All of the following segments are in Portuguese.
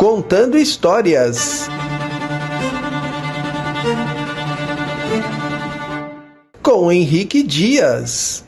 Contando Histórias. Com Henrique Dias.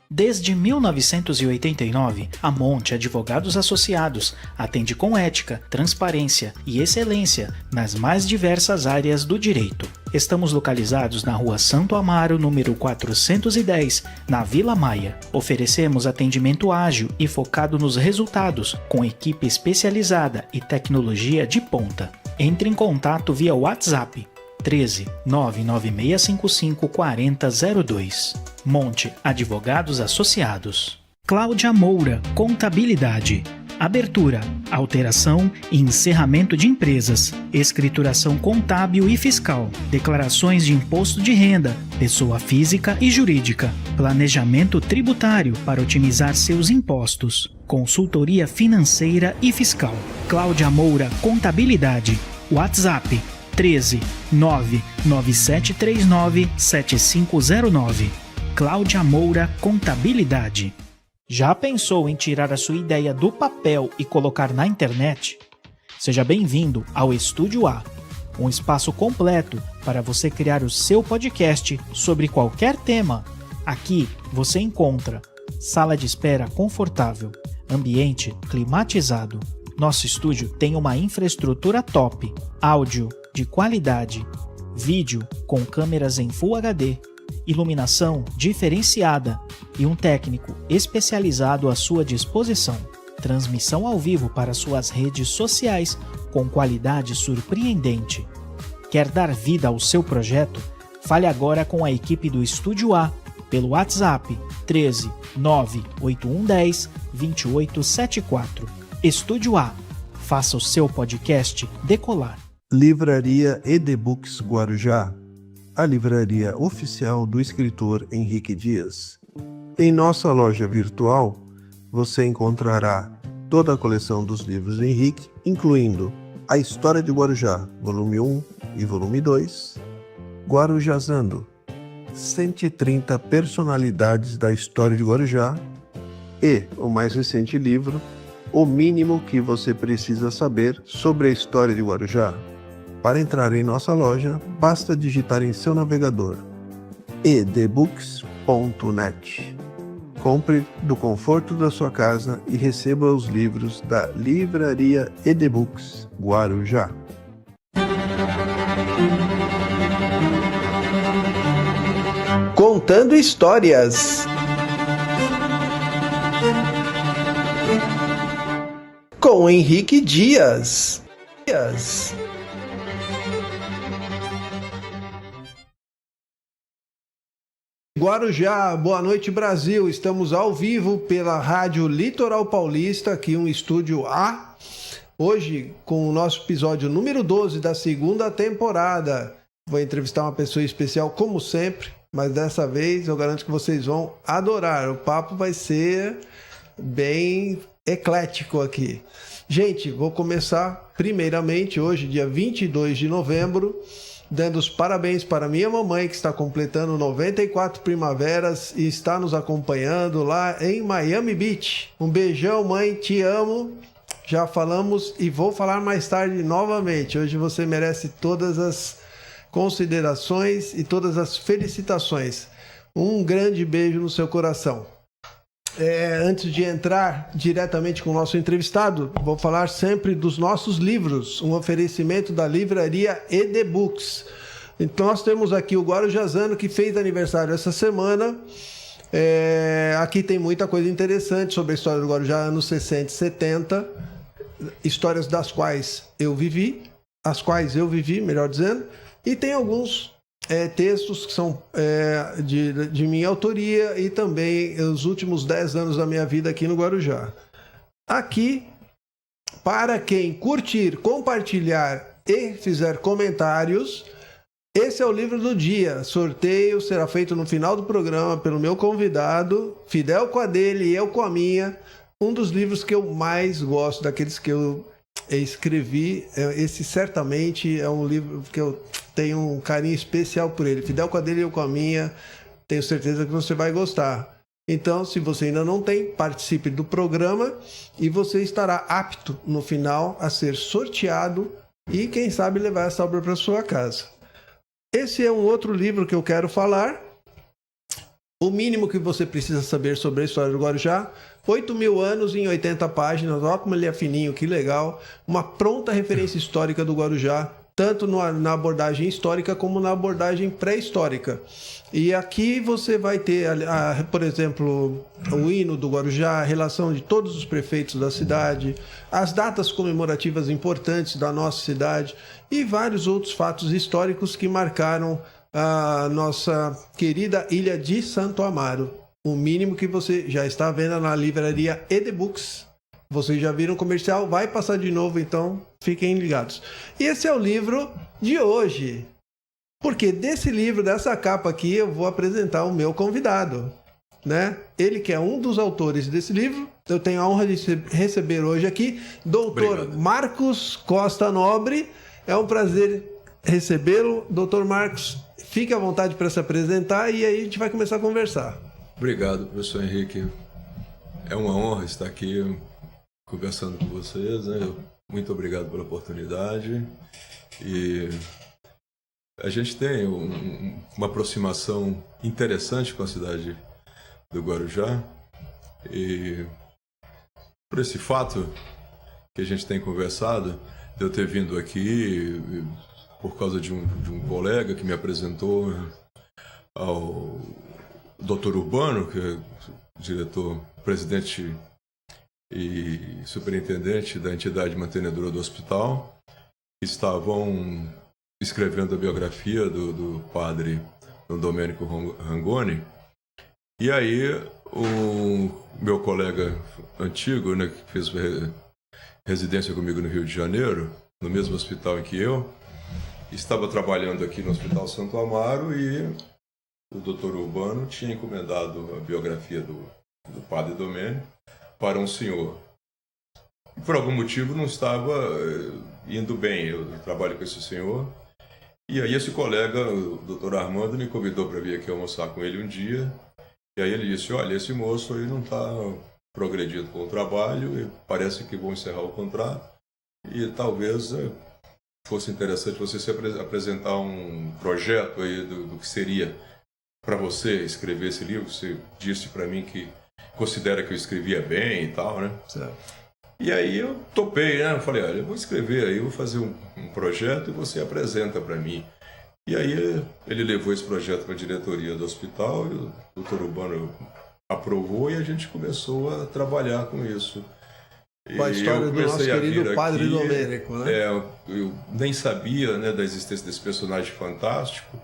Desde 1989, a Monte Advogados Associados atende com ética, transparência e excelência nas mais diversas áreas do direito. Estamos localizados na Rua Santo Amaro, número 410, na Vila Maia. Oferecemos atendimento ágil e focado nos resultados, com equipe especializada e tecnologia de ponta. Entre em contato via WhatsApp 13 99655 4002. Monte Advogados Associados. Cláudia Moura, Contabilidade. Abertura, alteração e encerramento de empresas, escrituração contábil e fiscal, declarações de imposto de renda, pessoa física e jurídica, planejamento tributário para otimizar seus impostos, consultoria financeira e fiscal. Cláudia Moura, Contabilidade. WhatsApp 13 99739 7509. Cláudia Moura Contabilidade. Já pensou em tirar a sua ideia do papel e colocar na internet? Seja bem-vindo ao Estúdio A, um espaço completo para você criar o seu podcast sobre qualquer tema. Aqui você encontra sala de espera confortável, ambiente climatizado. Nosso estúdio tem uma infraestrutura top, áudio de qualidade, vídeo com câmeras em Full HD, iluminação diferenciada e um técnico especializado à sua disposição. Transmissão ao vivo para suas redes sociais com qualidade surpreendente. Quer dar vida ao seu projeto? Fale agora com a equipe do Estúdio A pelo WhatsApp 13 98110 2874. Estúdio A. Faça o seu podcast decolar. Livraria Edebooks Guarujá, a livraria oficial do escritor Henrique Dias. Em nossa loja virtual, você encontrará toda a coleção dos livros de Henrique, incluindo A História de Guarujá, volume 1 e volume 2, Guarujazando, 130 personalidades da história de Guarujá, e o mais recente livro, O Mínimo que Você Precisa Saber sobre a História de Guarujá. Para entrar em nossa loja, basta digitar em seu navegador edebooks.net. Compre do conforto da sua casa e receba os livros da Livraria Edebooks Guarujá. Contando Histórias. Com Henrique Dias. Guarujá, boa noite Brasil, estamos ao vivo pela Rádio Litoral Paulista, aqui um Estúdio A, hoje com o nosso episódio número 12 da segunda temporada. Vou entrevistar uma pessoa especial como sempre, mas dessa vez eu garanto que vocês vão adorar, o papo vai ser bem eclético aqui. Gente, vou começar primeiramente hoje, dia 22 de novembro, dando os parabéns para minha mamãe, que está completando 94 primaveras e está nos acompanhando lá em Miami Beach. Um beijão, mãe, te amo. Já falamos e vou falar mais tarde novamente. Hoje você merece todas as considerações e todas as felicitações. Um grande beijo no seu coração. Antes de entrar diretamente com o nosso entrevistado, vou falar sempre dos nossos livros, um oferecimento da livraria Edebooks. Então nós temos aqui o Guarujazano, que fez aniversário essa semana. Aqui tem muita coisa interessante sobre a história do Guarujá, anos 60 e 70, histórias das quais eu vivi, melhor dizendo, e tem alguns textos que são de minha autoria e também os últimos 10 anos da minha vida aqui no Guarujá. Aqui, para quem curtir, compartilhar e fizer comentários, esse é o livro do dia. Sorteio será feito no final do programa pelo meu convidado, Fidel com a dele e eu com a minha. Um dos livros que eu mais gosto, daqueles que eu escrevi. Esse certamente é um livro que eu tenho um carinho especial por ele. Fidel com a dele e eu com a minha. Tenho certeza que você vai gostar. Então, se você ainda não tem, participe do programa e você estará apto no final a ser sorteado e, quem sabe, levar essa obra para sua casa. Esse é um outro livro que eu quero falar. O mínimo que você precisa saber sobre a história do Guarujá. 8.000 anos em 80 páginas. Ó, como ele é fininho, que legal. Uma pronta referência histórica do Guarujá, tanto na abordagem histórica como na abordagem pré-histórica. E aqui você vai ter, por exemplo, o hino do Guarujá, a relação de todos os prefeitos da cidade, as datas comemorativas importantes da nossa cidade e vários outros fatos históricos que marcaram a nossa querida ilha de Santo Amaro. O mínimo que você já está vendo na livraria EDBooks. Vocês já viram o comercial, vai passar de novo, então fiquem ligados. E esse é o livro de hoje. Porque desse livro, dessa capa aqui, eu vou apresentar o meu convidado, né? Ele que é um dos autores desse livro. Eu tenho a honra de receber hoje aqui Dr. Marcos Costa Nobre. É um prazer recebê-lo. Dr. Marcos, fique à vontade para se apresentar e aí a gente vai começar a conversar. Obrigado, professor Henrique. É uma honra estar aqui conversando com vocês, né? Muito obrigado pela oportunidade. E a gente tem uma aproximação interessante com a cidade do Guarujá. E por esse fato que a gente tem conversado, de eu ter vindo aqui por causa de um colega que me apresentou ao Dr. Urbano, que é diretor, presidente e superintendente da entidade mantenedora do hospital, estavam escrevendo a biografia do padre Dom Domênico Rangoni. E aí o meu colega antigo, né, que fez residência comigo no Rio de Janeiro, no mesmo hospital em que eu, estava trabalhando aqui no Hospital Santo Amaro e o Dr. Urbano tinha encomendado a biografia do padre Domênico para um senhor. E por algum motivo não estava indo bem, eu trabalho com esse senhor. E aí esse colega, o Dr. Armando, me convidou para vir aqui almoçar com ele um dia. E aí ele disse, olha, esse moço aí não está progredindo com o trabalho e parece que vão encerrar o contrato. E talvez fosse interessante você se apresentar um projeto aí do que seria para você escrever esse livro. Você disse para mim que considera que eu escrevia bem e tal, né? Certo. E aí eu topei, né? Eu falei, olha, eu vou escrever aí, eu vou fazer um projeto e você apresenta para mim. E aí ele levou esse projeto para a diretoria do hospital e o Dr. Urbano aprovou e a gente começou a trabalhar com isso. Com a história do nosso querido padre Domênico, né? Eu nem sabia, né, da existência desse personagem fantástico.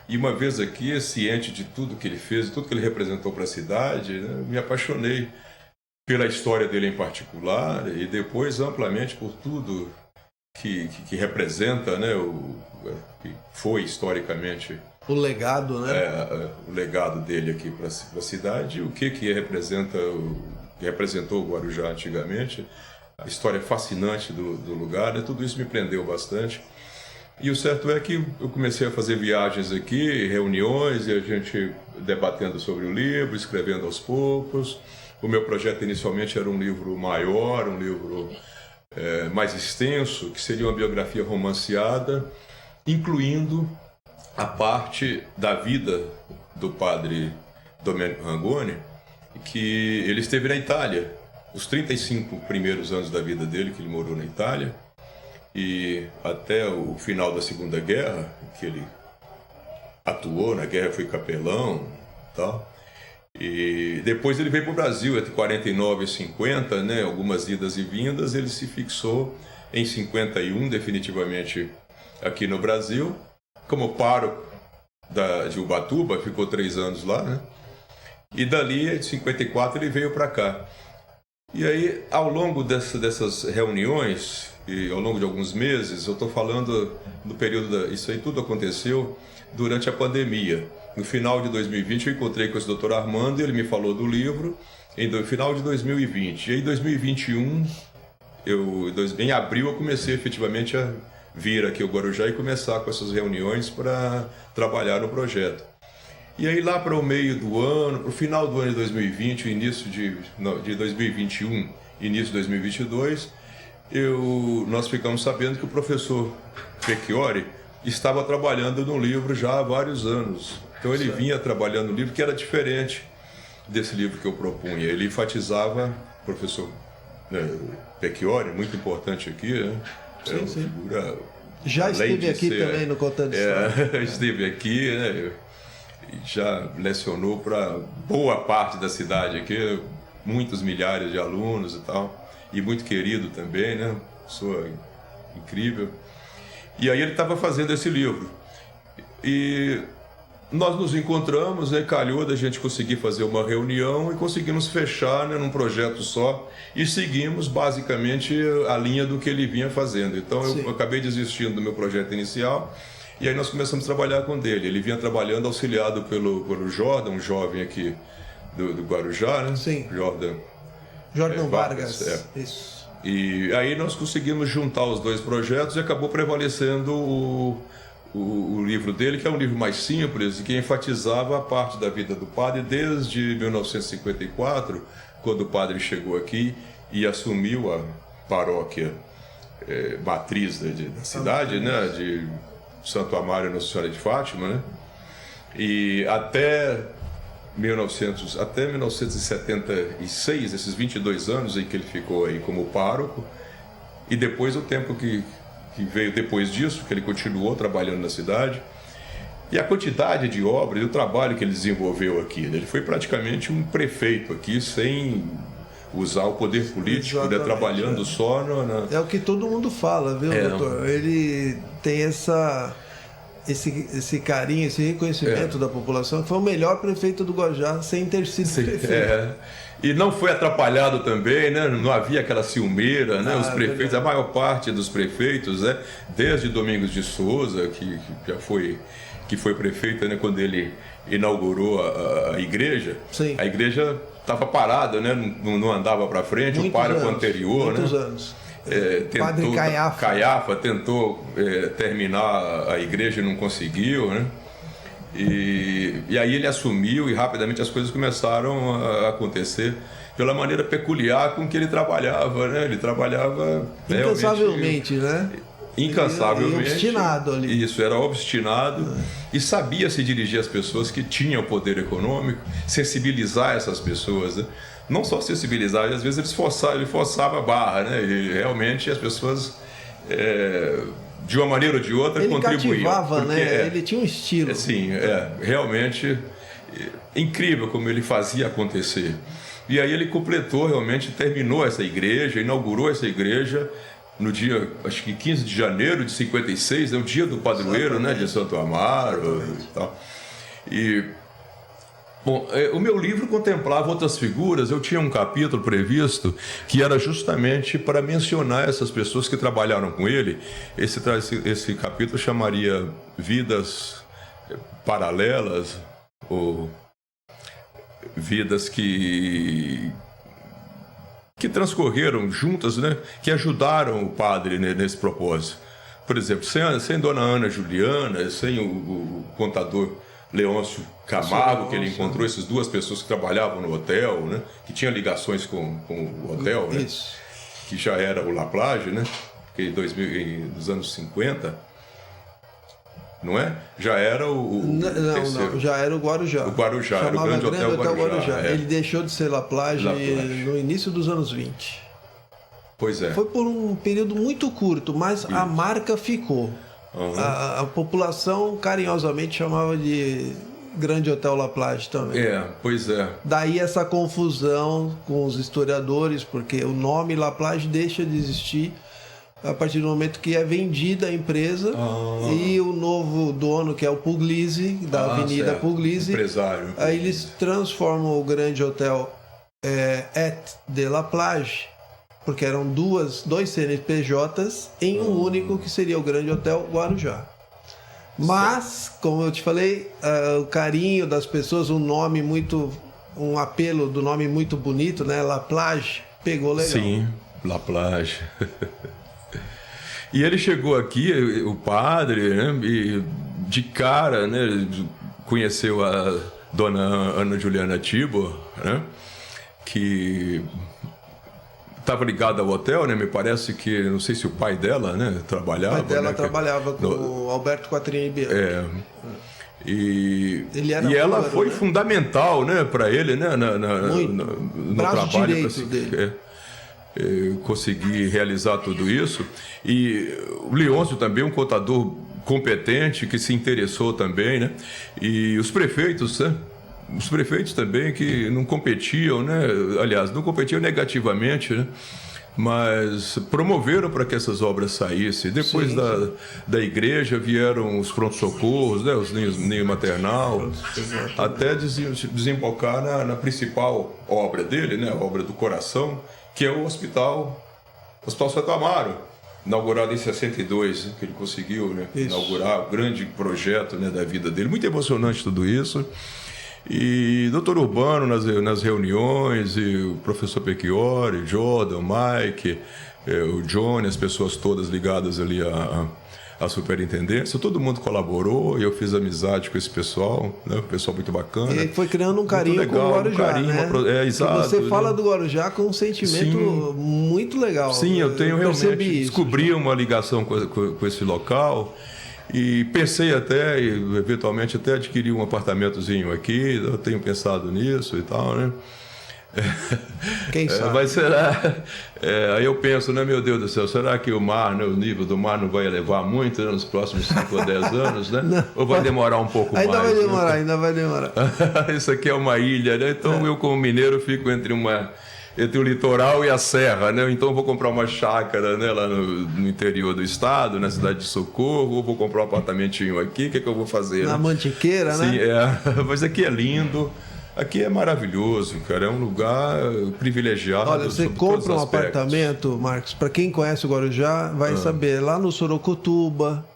E uma vez aqui, ciente de tudo que ele fez, tudo que ele representou para a cidade, né, me apaixonei pela história dele em particular e depois amplamente por tudo que representa, né, que foi historicamente o legado, né? O legado dele aqui para a cidade, o que representou o Guarujá antigamente, a história fascinante do lugar, né, tudo isso me prendeu bastante. E o certo é que eu comecei a fazer viagens aqui, reuniões, e a gente debatendo sobre o livro, escrevendo aos poucos. O meu projeto inicialmente era um livro maior, um livro mais extenso, que seria uma biografia romanceada, incluindo a parte da vida do padre Domênico Rangoni, que ele esteve na Itália, os 35 primeiros anos da vida dele, que ele morou na Itália, e até o final da Segunda Guerra, que ele atuou na guerra, foi capelão e tal. E depois ele veio para o Brasil entre 49 e 50, né, algumas idas e vindas. Ele se fixou em 51 definitivamente aqui no Brasil, como pároco de Ubatuba, ficou 3 anos lá, né? E dali, em 54, ele veio para cá. E aí, ao longo dessas reuniões, e ao longo de alguns meses, eu estou falando do período isso aí tudo aconteceu durante a pandemia. No final de 2020 eu encontrei com esse Dr. Armando e ele me falou do livro no final de 2020. E aí em 2021, em abril, eu comecei efetivamente a vir aqui ao Guarujá e começar com essas reuniões para trabalhar no projeto. E aí lá para o meio do ano, para o final do ano de 2020, o início de 2021, início de 2022, nós ficamos sabendo que o professor Pecchiori estava trabalhando no livro já há vários anos. Então ele vinha trabalhando no livro que era diferente desse livro que eu propunha. Ele enfatizava, professor Pecchiori, muito importante aqui, né? Sim, uma sim. figura... Já esteve aqui também no Contando História. Esteve aqui, né? Já lecionou para boa parte da cidade aqui, muitos milhares de alunos e tal, e muito querido também, né? Pessoa incrível. E aí ele estava fazendo esse livro. E nós nos encontramos, né? Calhou da gente conseguir fazer uma reunião e conseguimos fechar, né, num projeto só e seguimos basicamente a linha do que ele vinha fazendo. Então eu acabei desistindo do meu projeto inicial e aí nós começamos a trabalhar com ele. Ele vinha trabalhando auxiliado pelo Jordan, um jovem aqui do Guarujá, né? Sim. Jordan Vargas. Isso. E aí nós conseguimos juntar os dois projetos e acabou prevalecendo o livro dele, que é um livro mais simples e que enfatizava a parte da vida do padre desde 1954, quando o padre chegou aqui e assumiu a paróquia matriz da cidade, né, de Santo Amaro e Nossa Senhora de Fátima, né, e até 1976, esses 22 anos em que ele ficou aí como pároco, e depois o tempo que veio depois disso, que ele continuou trabalhando na cidade, e a quantidade de obras e o trabalho que ele desenvolveu aqui. Ele foi praticamente um prefeito aqui, sem usar o poder político, né, trabalhando só É o que todo mundo fala, viu, doutor? Ele tem esse carinho, esse reconhecimento da população, que foi o melhor prefeito do Guarujá sem ter sido prefeito. E não foi atrapalhado também, né? Não havia aquela ciumeira, né? Os prefeitos, a maior parte dos prefeitos, né? Desde Domingos de Souza, que foi prefeito, né? Quando ele inaugurou a igreja, Sim. A igreja estava parada, né? Não andava para frente. O pároco anterior, muitos né? anos. Padre Caiafa tentou terminar a igreja e não conseguiu, né? E aí ele assumiu e rapidamente as coisas começaram a acontecer pela maneira peculiar com que ele trabalhava, né? Ele trabalhava incansavelmente, né? Incansavelmente. Obstinado ali. Isso, era obstinado e sabia se dirigir às pessoas que tinham poder econômico, sensibilizar essas pessoas, né? Não só sensibilizar, às vezes ele forçava a barra, né? E realmente as pessoas, de uma maneira ou de outra, ele contribuíam. Cativava, né? Ele tinha um estilo. Assim, realmente incrível como ele fazia acontecer. E aí ele completou, realmente, terminou essa igreja, inaugurou essa igreja no dia, acho que 15 de janeiro de 56, o dia do padroeiro, né, de Santo Amaro e tal. Bom, o meu livro contemplava outras figuras. Eu tinha um capítulo previsto que era justamente para mencionar essas pessoas que trabalharam com ele. Esse capítulo chamaria Vidas Paralelas, ou vidas que transcorreram juntas, né? Que ajudaram o padre nesse propósito. Por exemplo, sem Dona Ana Juliana, sem o contador Leôncio Camargo, que ele encontrou, essas duas pessoas que trabalhavam no hotel, né? Que tinham ligações com o hotel, né? Que já era o La Plage, né? Que nos anos 50, não é? Já era Não, já era o Guarujá. O Guarujá, era o Grande Hotel Guarujá. Ele deixou de ser La Plage no início dos anos 20. Pois é. Foi por um período muito curto, mas a marca ficou. Uhum. A população carinhosamente chamava de Grande Hotel La Plage também. Pois é. Daí essa confusão com os historiadores, porque o nome La Plage deixa de existir a partir do momento que é vendida a empresa e o novo dono, que é o Puglisi, da Avenida Puglisi, empresário. Aí eles transformam o Grande Hotel Et de La Plage, porque eram dois CNPJs em um único, que seria o Grande Hotel Guarujá. Mas, como eu te falei, o carinho das pessoas, um apelo do nome muito bonito, né? La Plage, pegou legal. Sim, La Plage. E ele chegou aqui, o padre, né? E de cara, né? conheceu a dona Ana Juliana Tibor, né? Que estava ligada ao hotel, né? Me parece que, não sei se o pai dela, né, trabalhava. O pai dela, né? trabalhava com o Alberto Quatrini Bianchi. E ela foi, né, fundamental, né, para ele, né, no trabalho dele. Conseguir realizar tudo isso. E o Leôncio também, um contador competente, que se interessou também, né? E os prefeitos, né? Os prefeitos também que não competiam, né? Aliás, não competiam negativamente, né? Mas promoveram para que essas obras saíssem. Depois da igreja vieram os pronto-socorros, né? Os ninhos maternal, até desembocar na principal obra dele, né? A obra do coração, que é o Hospital Santo Amaro, inaugurado em 62, né? Que ele conseguiu, né? Inaugurar o grande projeto, né, da vida dele. Muito emocionante tudo isso. E doutor Urbano nas reuniões, e o professor Pecchiori, Jordan, o Mike, o Johnny, as pessoas todas ligadas ali à superintendência, todo mundo colaborou e eu fiz amizade com esse pessoal, né? Um pessoal muito bacana. E foi criando um carinho legal, com o Guarujá, né? Exato, você fala, né, do Guarujá com um sentimento muito legal. Sim, eu tenho realmente descobri isso, uma ligação com esse local. E pensei até, eventualmente, até adquirir um apartamentozinho aqui. Eu tenho pensado nisso e tal, né? Quem sabe? Mas será... aí eu penso, né, meu Deus do céu, será que o mar, né, o nível do mar não vai elevar muito, né, nos próximos 5 ou 10 anos, né? Não, ou vai demorar um pouco mais? Ainda vai demorar. Isso aqui é uma ilha, né? Então eu, como mineiro, fico entre o litoral e a serra, né? Então eu vou comprar uma chácara, né, lá no interior do estado, na cidade de Socorro, ou vou comprar um apartamentinho aqui, o que é que eu vou fazer? Na né? Mantiqueira, Sim, né? Mas aqui é lindo, aqui é maravilhoso, cara, é um lugar privilegiado. Olha, você compra um apartamento, Marcos, para quem conhece o Guarujá, vai saber, lá no Sorocotuba,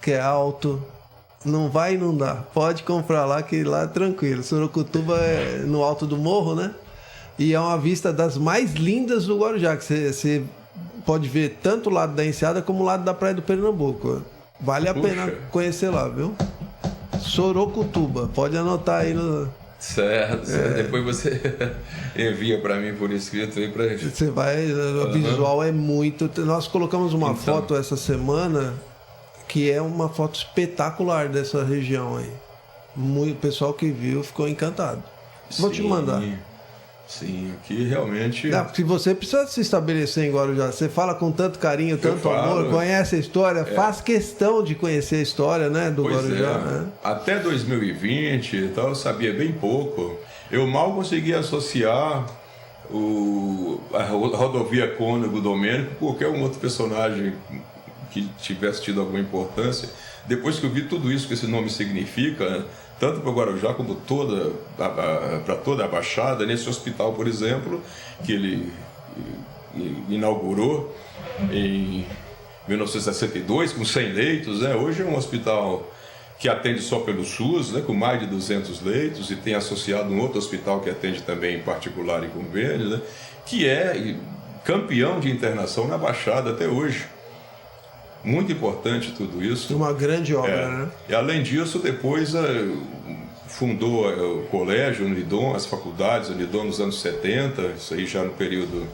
que é alto, não vai inundar, pode comprar lá, que lá é tranquilo. Sorocotuba é no alto do morro, né? E é uma vista das mais lindas do Guarujá, que você pode ver tanto o lado da Enseada como o lado da Praia do Pernambuco. Vale a pena conhecer lá, viu? Sorocotuba, pode anotar aí no... Certo. Depois você envia para mim por escrito aí pra gente. Você vai, o visual é muito... Nós colocamos uma foto essa semana que é uma foto espetacular dessa região aí. O pessoal que viu ficou encantado. Vou te mandar. Sim, aqui realmente... Não, porque você precisa se estabelecer em Guarujá. Você fala com tanto carinho, tanto amor, conhece a história, faz questão de conhecer a história, né, do Guarujá. Né? Até 2020 então, eu sabia bem pouco. Eu mal conseguia associar a rodovia Cônego Domênico com qualquer um outro personagem que tivesse tido alguma importância. Depois que eu vi tudo isso que esse nome significa, né, tanto para o Guarujá como para toda a Baixada, nesse hospital, por exemplo, que ele inaugurou em 1962, com 100 leitos, né? Hoje é um hospital que atende só pelo SUS, né? Com mais de 200 leitos, e tem associado um outro hospital que atende também em particular e convênio, né? Que é campeão de internação na Baixada até hoje. Muito importante tudo isso. Uma grande obra, né? E além disso, depois fundou o colégio, o Unidom, as faculdades, o Unidom nos anos 70, isso aí já no período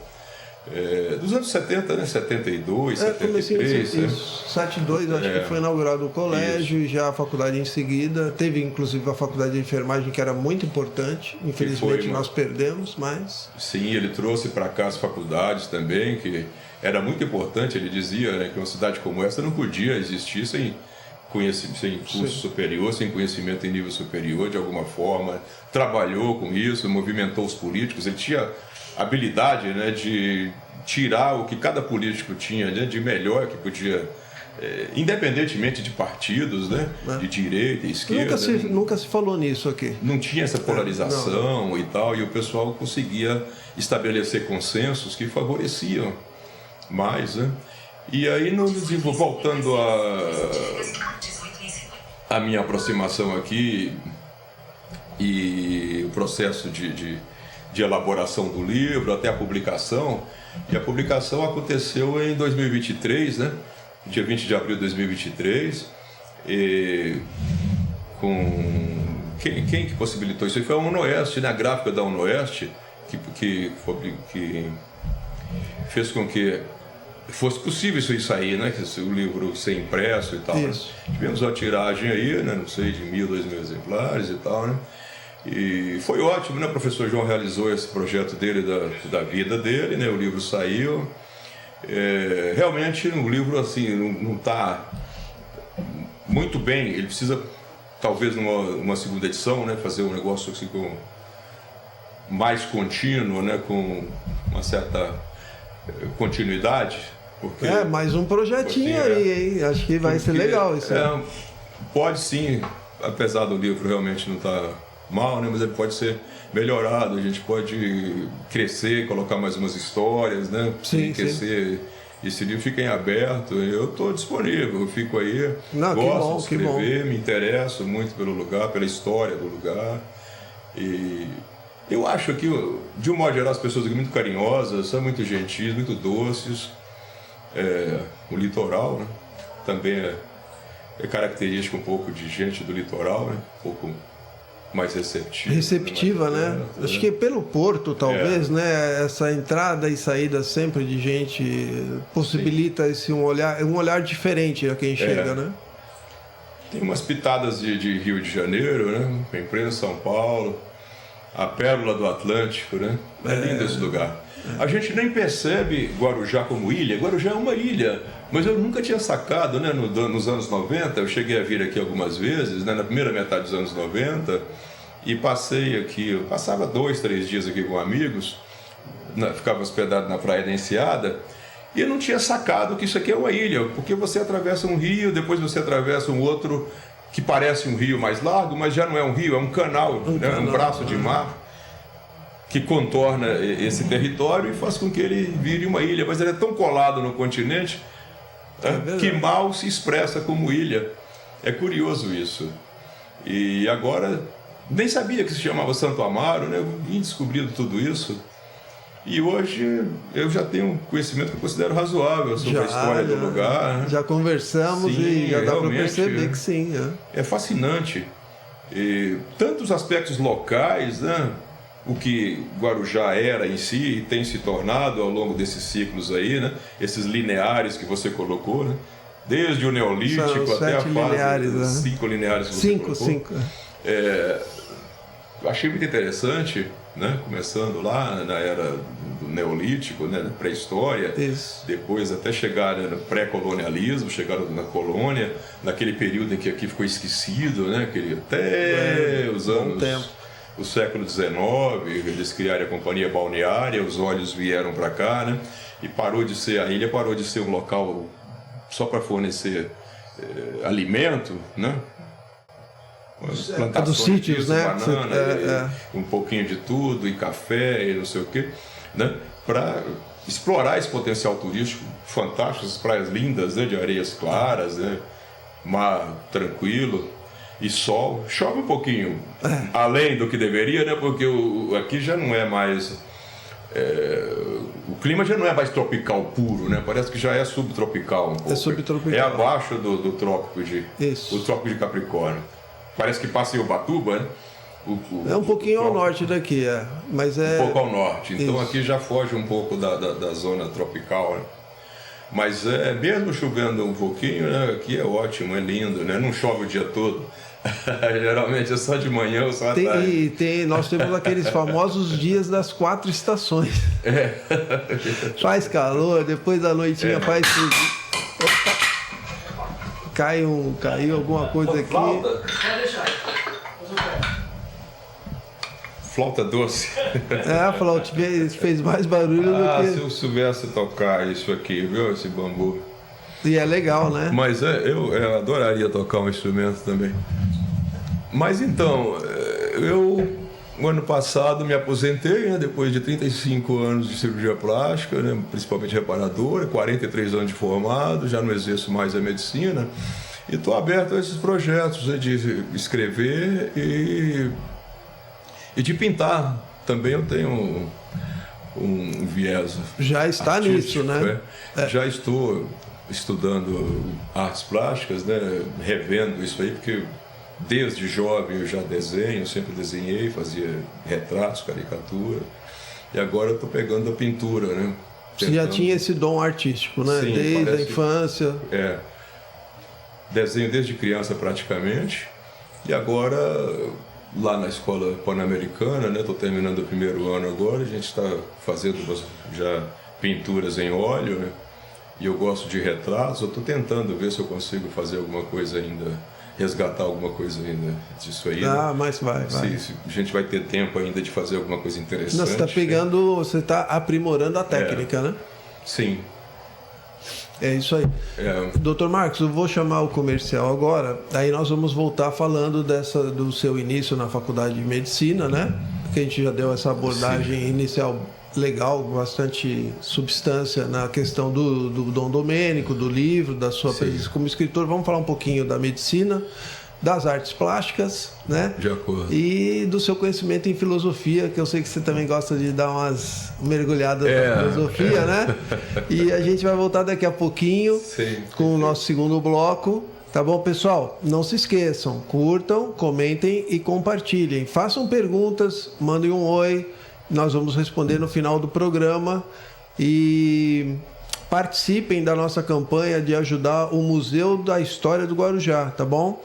dos anos 70, né? 72, 73. Isso. 72, acho que foi inaugurado o colégio, e já a faculdade em seguida. Teve inclusive a faculdade de enfermagem, que era muito importante. Infelizmente nós perdemos, mas... Sim, ele trouxe para cá as faculdades também, que era muito importante. Ele dizia, né, que uma cidade como essa não podia existir sem curso superior, sem conhecimento em nível superior de alguma forma. Trabalhou com isso, movimentou os políticos. Ele tinha habilidade, né, de tirar o que cada político tinha, né, de melhor que podia, independentemente de partidos, né, de direita e esquerda. Nunca se falou nisso aqui. Não tinha essa polarização e tal, e o pessoal conseguia estabelecer consensos que favoreciam mais, né? E aí, voltando a minha aproximação aqui e o processo de elaboração do livro até a publicação, e a publicação aconteceu em 2023, né? Dia 20 de abril de 2023, com quem que possibilitou isso? Foi a UNOeste, né? A gráfica da UNOeste, que fez com que fosse possível isso aí sair, né? Que o livro ser impresso e tal. Né? Tivemos uma tiragem aí, né? Não sei, de 1.000, 2.000 exemplares e tal, né? E foi ótimo, né? O professor João realizou esse projeto dele, da vida dele, né? O livro saiu. Realmente o livro, assim, não está muito bem. Ele precisa, talvez, numa segunda edição, né? Fazer um negócio assim, mais contínuo, né? Com uma certa continuidade. Porque, mais um projetinho aí, hein? Acho que vai ser legal isso aí. Pode sim, apesar do livro realmente não estar mal, né? Mas ele pode ser melhorado, a gente pode crescer, colocar mais umas histórias, né? Sim, crescer. Esse livro fica em aberto, eu estou disponível, eu fico aí, gosto de escrever, me interesso muito pelo lugar, pela história do lugar. E eu acho que, de um modo geral, as pessoas aqui muito carinhosas, são muito gentis, muito doces. O litoral, né? Também é característico um pouco de gente do litoral, né? Um pouco mais receptiva, né? Acho que pelo porto, talvez, né? Essa entrada e saída sempre de gente possibilita um olhar diferente a quem chega, né? Tem umas pitadas de Rio de Janeiro, né? Em pleno São Paulo, a pérola do Atlântico, né? É lindo esse lugar. A gente nem percebe Guarujá como ilha. Guarujá é uma ilha, mas eu nunca tinha sacado, né? Nos anos 90, eu cheguei a vir aqui algumas vezes, né? Na primeira metade dos anos 90, e passei aqui, eu passava 2, 3 dias aqui com amigos, ficava hospedado na Praia da Enseada, e eu não tinha sacado que isso aqui é uma ilha, porque você atravessa um rio, depois você atravessa um outro que parece um rio mais largo, mas já não é um rio, é um canal, né? Um braço de mar que contorna esse território e faz com que ele vire uma ilha, mas ele é tão colado no continente que mal se expressa como ilha. É curioso isso. E agora, nem sabia que se chamava Santo Amaro, né? Eu vim descobrindo tudo isso. E hoje eu já tenho um conhecimento que eu considero razoável sobre a história do lugar. Né? Já conversamos e já dá para perceber que sim. É fascinante. E tantos aspectos locais, né? O que Guarujá era em si e tem se tornado ao longo desses ciclos aí, né? Esses lineares que você colocou, né? Desde o Neolítico até a fase 5 lineares que você colocou. 5. Achei muito interessante, né? Começando lá na era do Neolítico, né? Na pré-história, depois até chegar no pré-colonialismo, chegaram na colônia, naquele período em que aqui ficou esquecido, né? Até os anos... O século XIX, eles criaram a companhia balneária, os olhos vieram para cá, né? E a ilha parou de ser um local só para fornecer alimento, né? Plantações dos sítios, né? Banana, um pouquinho de tudo, e café, e não sei o quê, né? Para explorar esse potencial turístico fantástico, as praias lindas, né? De areias claras, né? Mar tranquilo. E sol, chove um pouquinho, além do que deveria, né? Porque aqui já não é mais... o clima já não é mais tropical puro, né? Parece que já é subtropical um pouco. É subtropical. É abaixo do trópico o trópico de Capricórnio. Parece que passa em Ubatuba, né? É um pouquinho ao norte daqui, mas é... Um pouco ao norte, então aqui já foge um pouco da zona tropical, né? Mas mesmo chovendo um pouquinho, né? Aqui é ótimo, é lindo, né? Não chove o dia todo. Geralmente é só de manhã ou só à tarde. Nós temos aqueles famosos dias das 4 estações. Faz calor, depois da noitinha faz tudo. Caiu alguma coisa aqui. Flauta doce. A flauta fez mais barulho do que... Se eu soubesse tocar isso aqui, viu? Esse bambu. E é legal, né? Mas eu adoraria tocar um instrumento também. Mas então, no ano passado me aposentei, né, depois de 35 anos de cirurgia plástica, né, principalmente reparadora, 43 anos de formado, já não exerço mais a medicina. E estou aberto a esses projetos, né, de escrever e de pintar. Também eu tenho um viés já está artístico, nisso, né? Já estou estudando artes plásticas, né? Revendo isso aí, porque desde jovem eu já desenho, sempre desenhei, fazia retratos, caricatura, e agora eu estou pegando a pintura, né? Você já tinha esse dom artístico, né? Sim, desde a infância. Desenho desde criança praticamente, e agora lá na escola pan-americana, né? Estou terminando o primeiro ano agora, a gente está fazendo já pinturas em óleo, né? E eu gosto de retratos, eu estou tentando ver se eu consigo fazer alguma coisa ainda, resgatar alguma coisa ainda disso aí. Ah, né? Mas vai. Se a gente vai ter tempo ainda de fazer alguma coisa interessante. Não, você está aprimorando a técnica, né? Sim. É isso aí. Dr. Marcos, eu vou chamar o comercial agora, aí nós vamos voltar falando do seu início na faculdade de medicina, né? Que a gente já deu essa abordagem inicial legal, bastante substância na questão do Dom Domênico, do livro, da sua presença como escritor. Vamos falar um pouquinho da medicina, das artes plásticas, né? De acordo. E do seu conhecimento em filosofia, que eu sei que você também gosta de dar umas mergulhadas na filosofia, né? E a gente vai voltar daqui a pouquinho com o nosso segundo bloco. Tá bom, pessoal? Não se esqueçam, curtam, comentem e compartilhem. Façam perguntas, mandem um oi, nós vamos responder no final do programa. E participem da nossa campanha de ajudar o Museu da História do Guarujá, tá bom?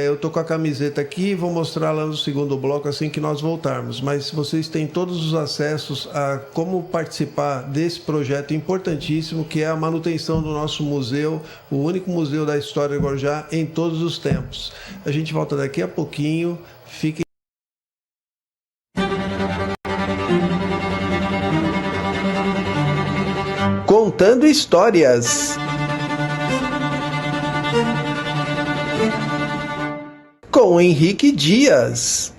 Eu tô com a camiseta aqui, vou mostrar lá no segundo bloco assim que nós voltarmos, mas vocês têm todos os acessos a como participar desse projeto importantíssimo que é a manutenção do nosso museu, o único museu da história do Guarujá em todos os tempos. A gente volta daqui a pouquinho, fiquem. Contando histórias. Com Henrique Dias.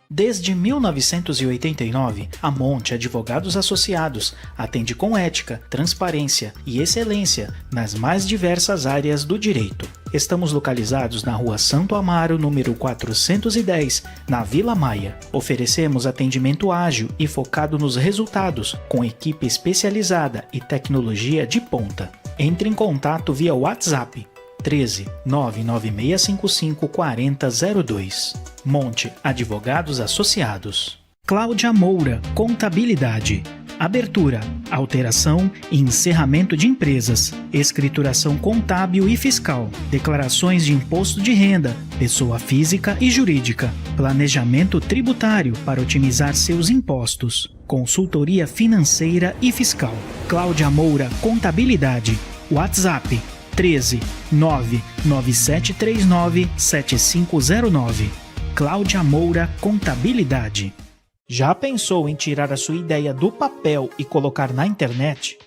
Desde 1989, a Monte Advogados Associados atende com ética, transparência e excelência nas mais diversas áreas do direito. Estamos localizados na Rua Santo Amaro, número 410, na Vila Maia. Oferecemos atendimento ágil e focado nos resultados, com equipe especializada e tecnologia de ponta. Entre em contato via WhatsApp 13 99655 4002. Monte Advogados Associados. Cláudia Moura, Contabilidade. Abertura, alteração e encerramento de empresas, escrituração contábil e fiscal, declarações de imposto de renda, pessoa física e jurídica, planejamento tributário para otimizar seus impostos, consultoria financeira e fiscal. Cláudia Moura, Contabilidade. WhatsApp 13 99739 7509. Cláudia Moura, Contabilidade. Já pensou em tirar a sua ideia do papel e colocar na internet?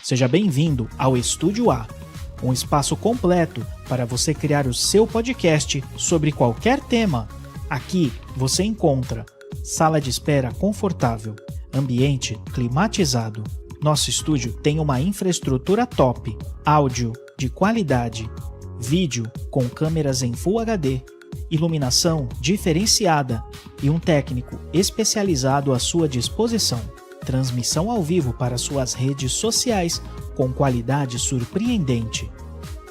Seja bem-vindo ao Estúdio A, um espaço completo para você criar o seu podcast sobre qualquer tema. Aqui você encontra sala de espera confortável, ambiente climatizado. Nosso estúdio tem uma infraestrutura top, áudio de qualidade, vídeo com câmeras em Full HD, iluminação diferenciada e um técnico especializado à sua disposição. Transmissão ao vivo para suas redes sociais com qualidade surpreendente.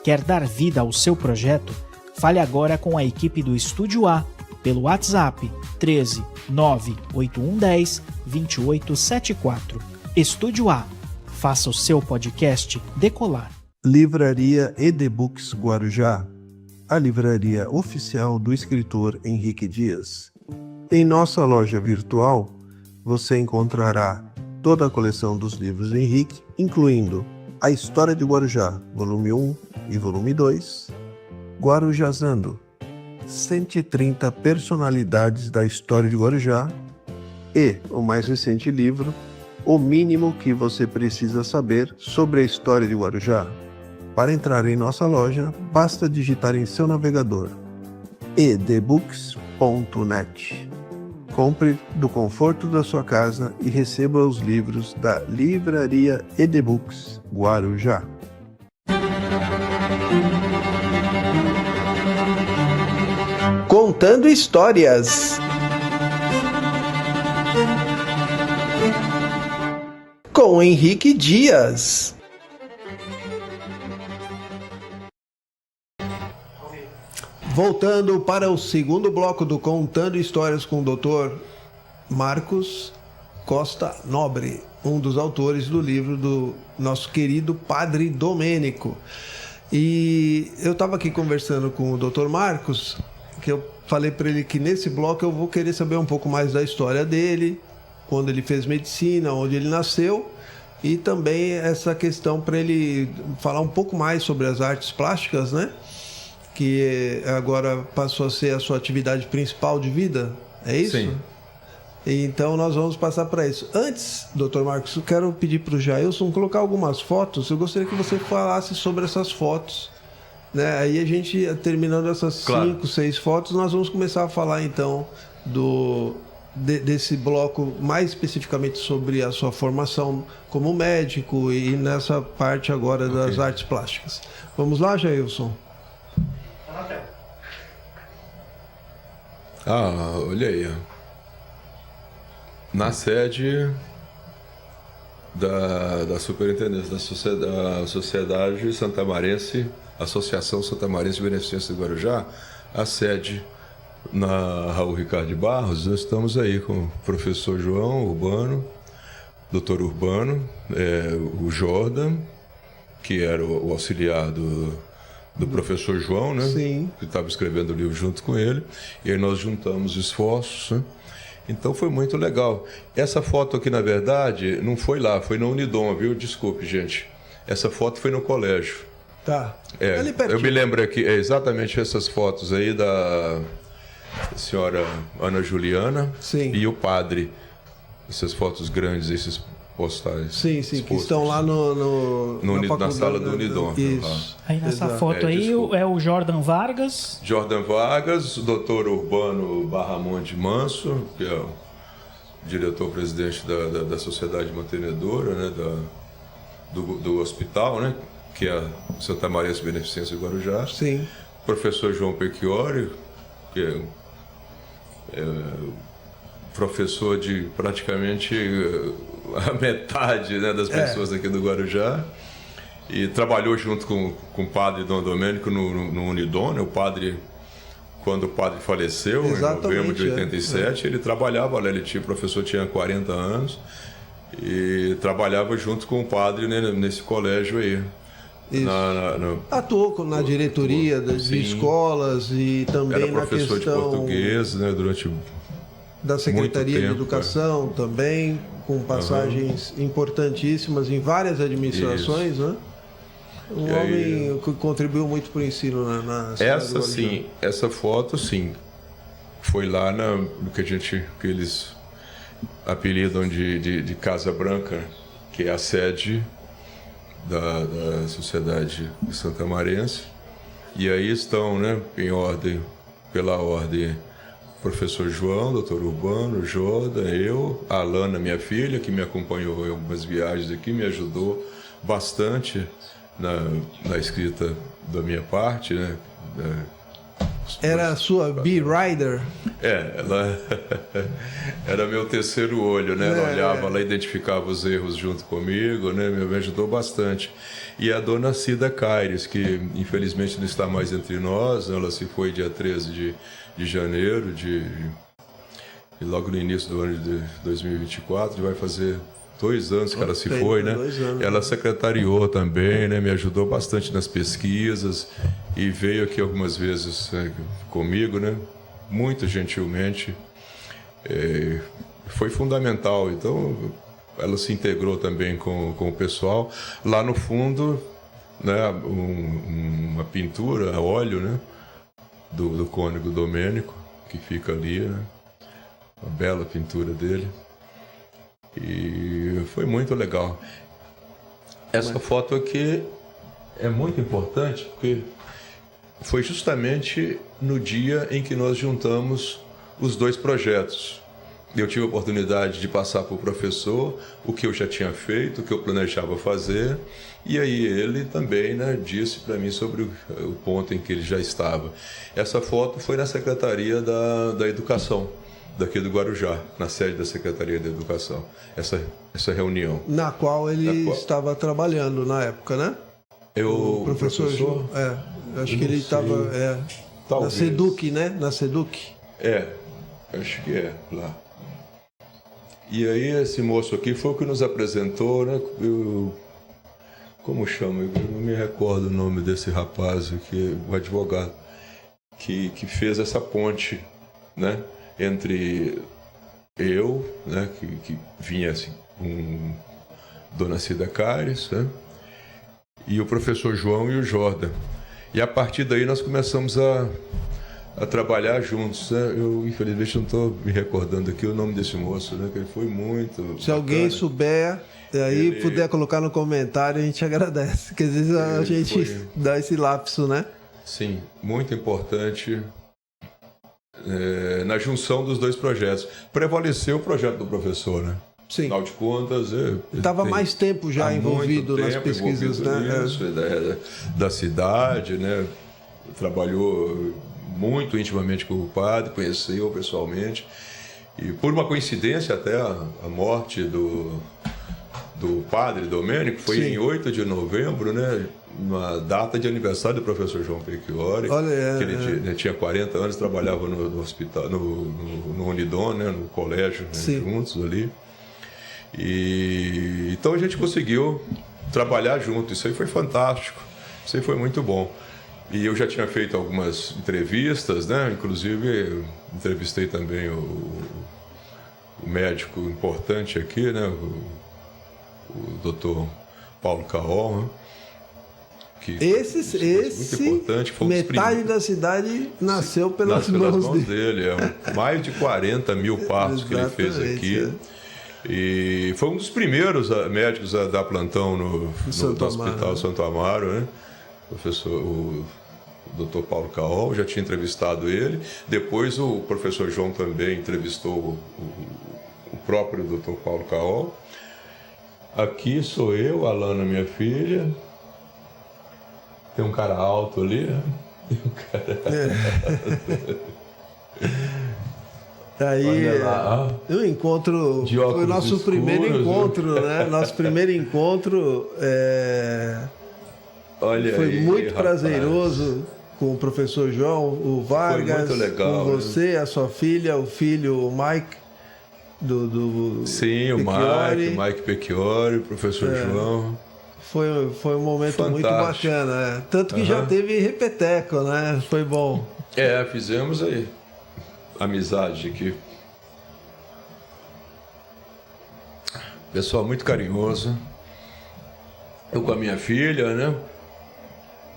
Quer dar vida ao seu projeto? Fale agora com a equipe do Estúdio A pelo WhatsApp 13 98110 2874. Estúdio A. Faça o seu podcast decolar. Livraria Edebooks Guarujá, a livraria oficial do escritor Henrique Dias. Em nossa loja virtual, você encontrará toda a coleção dos livros do Henrique, incluindo A História de Guarujá, volume 1 e volume 2, Guarujazando, 130 personalidades da história de Guarujá e o mais recente livro, O Mínimo que Você Precisa Saber sobre a História de Guarujá. Para entrar em nossa loja, basta digitar em seu navegador edebooks.net. Compre do conforto da sua casa e receba os livros da Livraria Edebooks Guarujá. Contando histórias. Com Henrique Dias. voltando para o segundo bloco do Contando Histórias com o Dr. Marcos Costa Nobre, um dos autores do livro do nosso querido Padre Domênico. E eu estava aqui conversando com o Dr. Marcos, que eu falei para ele que nesse bloco eu vou querer saber um pouco mais da história dele, quando ele fez medicina, onde ele nasceu, e também essa questão para ele falar um pouco mais sobre as artes plásticas, né? Que agora passou a ser a sua atividade principal de vida, é isso? Sim. Então nós vamos passar para isso. Antes, Dr. Marcos, eu quero pedir para o Jailson colocar algumas fotos. Eu gostaria que você falasse sobre essas fotos, né? Aí a gente, terminando essas 5, 6 fotos, nós vamos começar a falar então desse bloco mais especificamente sobre a sua formação como médico e nessa parte agora das artes plásticas. Vamos lá, Jailson? Olha aí. Na sede da Superintendência da Sociedade Santamarense, Associação Santamarense de Beneficência do Guarujá, a sede na Raul Ricardo de Barros. Nós estamos aí com o professor João Urbano, doutor Urbano, o Jordan, que era o auxiliar do professor João, né? Sim. Que estava escrevendo o livro junto com ele, e aí nós juntamos esforços, né? Então foi muito legal. Essa foto aqui, na verdade, não foi lá, foi na Unidom, viu? Desculpe, gente. Essa foto foi no colégio. Tá. Ali pertinho. Eu me lembro aqui, exatamente essas fotos aí da senhora Ana Juliana. Sim. E o padre. Essas fotos grandes, esses postais. Sim, que estão lá na sala do Unidom. Isso. Aí nessa foto aí desculpa. É o Jordan Vargas. Jordan Vargas, o doutor Urbano Barramonte Manso, que é o diretor-presidente da Sociedade Mantenedora, né, do hospital, né, que é a Santamarense Beneficência de Guarujá. Sim. Professor João Pecchiori, que é professor de praticamente a metade, né, das pessoas aqui do Guarujá, e trabalhou junto com o padre Dom Domênico no Unidom, né? Quando o padre faleceu, exatamente, em novembro de 87, ele trabalhava lá, o professor tinha 40 anos, e trabalhava junto com o padre, né, nesse colégio aí. Atuou na diretoria de escolas e também era professor na questão de português, né, durante da Secretaria de Educação também, com passagens importantíssimas em várias administrações, né? Homem que contribuiu muito para o ensino na cidade do Guarujá. Essa foto, sim, foi lá no que eles apelidam de Casa Branca, que é a sede da Sociedade Santamarense. E aí estão, né, pela ordem, professor João, doutor Urbano, Jordan, eu, a Alana, minha filha, que me acompanhou em algumas viagens aqui, me ajudou bastante na escrita da minha parte, né? Era a sua B-Rider? Ela era meu terceiro olho, né? Ela olhava, ela identificava os erros junto comigo, né? Me ajudou bastante. E a dona Cida Caires, que infelizmente não está mais entre nós, ela se foi dia 13 de janeiro, e logo no início do ano de 2024, vai fazer 2 anos que ela se foi, né? 2 anos. Ela secretariou também, né? Me ajudou bastante nas pesquisas e veio aqui algumas vezes comigo, né? Muito gentilmente. Foi fundamental. Então, ela se integrou também com o pessoal. Lá no fundo, né? Uma pintura a óleo, né? Do Cônego Domênico, que fica ali, né? Uma bela pintura dele. E foi muito legal. Essa foto aqui é muito importante porque foi justamente no dia em que nós juntamos os 2 projetos. Eu tive a oportunidade de passar para o professor o que eu já tinha feito, o que eu planejava fazer, e aí ele também, né, disse para mim sobre o ponto em que ele já estava. Essa foto foi na Secretaria da Educação, daqui do Guarujá, na sede da Secretaria da Educação, essa reunião. Na qual ele estava trabalhando na época, né? O professor João. Acho que ele estava... Talvez. Na Seduc, né? Na Seduc. Acho que é lá. E aí esse moço aqui foi o que nos apresentou, né? Como chama? Eu não me recordo o nome desse rapaz aqui, o advogado, que fez essa ponte, né? Entre eu, né? Que vinha assim, com Dona Cida Caires, né? E o professor João e o Jordan. E a partir daí nós começamos a trabalhar juntos, né? Eu, infelizmente, não estou me recordando aqui o nome desse moço, né? Que ele foi muito Se bacana. alguém souber, aí puder colocar no comentário, a gente agradece. Porque às vezes a gente dá esse lapso, né? Sim, muito importante na junção dos dois projetos. Prevaleceu o projeto do professor, né? Sim. Afinal de contas, estava mais tempo já envolvido nas pesquisas, né? Isso, da cidade, né? Trabalhou muito intimamente com o padre, conheceu pessoalmente. E por uma coincidência até a morte do padre Domênico foi em 8 de novembro, né? Uma data de aniversário do professor João Pecchiori. Que ele tinha 40 anos, trabalhava no hospital, no Unidom, né? No colégio, né? Juntos ali. E então a gente conseguiu trabalhar junto. Isso aí foi fantástico. Isso aí foi muito bom. E eu já tinha feito algumas entrevistas, né? Inclusive entrevistei também o médico importante aqui, né? O Dr. Paulo Caol, né? Esse muito importante, foi metade da cidade nasceu pelas mãos dele. Mais de 40 mil partos que ele fez aqui. E foi um dos primeiros médicos a dar plantão no Hospital Santo Amaro, né? O Dr. Paulo Caol, já tinha entrevistado ele. Depois o professor João também entrevistou o próprio Dr. Paulo Caol. Aqui sou eu, a Alana, minha filha. Tem um cara alto ali, né? Tem um cara... Aí, o encontro foi o nosso primeiro encontro, né? Nosso primeiro encontro foi muito prazeroso com o professor João, o Vargas, foi muito legal, com você, a sua filha, o filho, o Mike, do Sim, Pecchiori. o Mike Pecchiori, o professor João. Foi um momento muito bacana, Tanto que já teve repeteco, né? Foi bom. Fizemos aí amizade aqui. Pessoal muito carinhoso. Eu com a minha filha, né?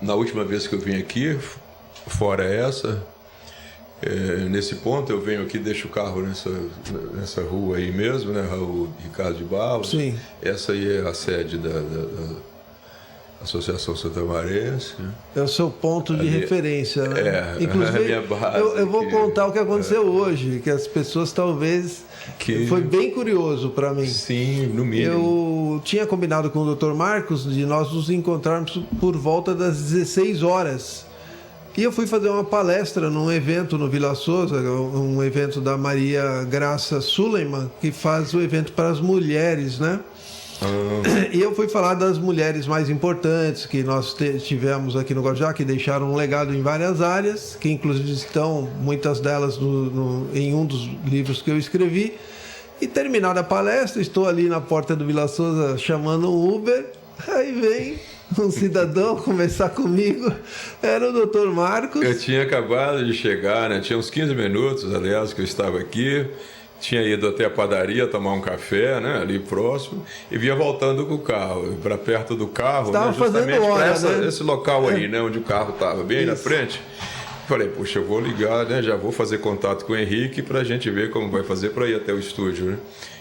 Na última vez que eu vim aqui, fora essa, nesse ponto eu venho aqui, deixo o carro nessa rua aí mesmo, né? Rua Ricardo de Barros. Sim. Essa aí é a sede da Associação Santamarense. É o seu ponto de referência, né? Inclusive, a minha base. Eu vou contar o que aconteceu hoje, que as pessoas talvez... Foi bem curioso para mim. Sim, no mínimo. Eu tinha combinado com o Dr. Marcos de nós nos encontrarmos por volta das 16 horas. E eu fui fazer uma palestra num evento no Vila Souza, um evento da Maria Graça Suleiman, que faz o evento para as mulheres, né? E eu fui falar das mulheres mais importantes que nós tivemos aqui no Guarujá, que deixaram um legado em várias áreas, que inclusive estão, muitas delas, em um dos livros que eu escrevi. E terminada a palestra, estou ali na porta do Vila Souza chamando um Uber, aí vem um cidadão conversar comigo, era o Dr. Marcos. Eu tinha acabado de chegar, né? Tinha uns 15 minutos, aliás, que eu estava aqui. Tinha ido até a padaria tomar um café, né, ali próximo, e vinha voltando com o carro, para perto do carro, né, justamente para esse local aí, né, onde o carro estava, bem aí na frente. Falei, puxa, eu vou ligar, né, já vou fazer contato com o Henrique para a gente ver como vai fazer para ir até o estúdio, né.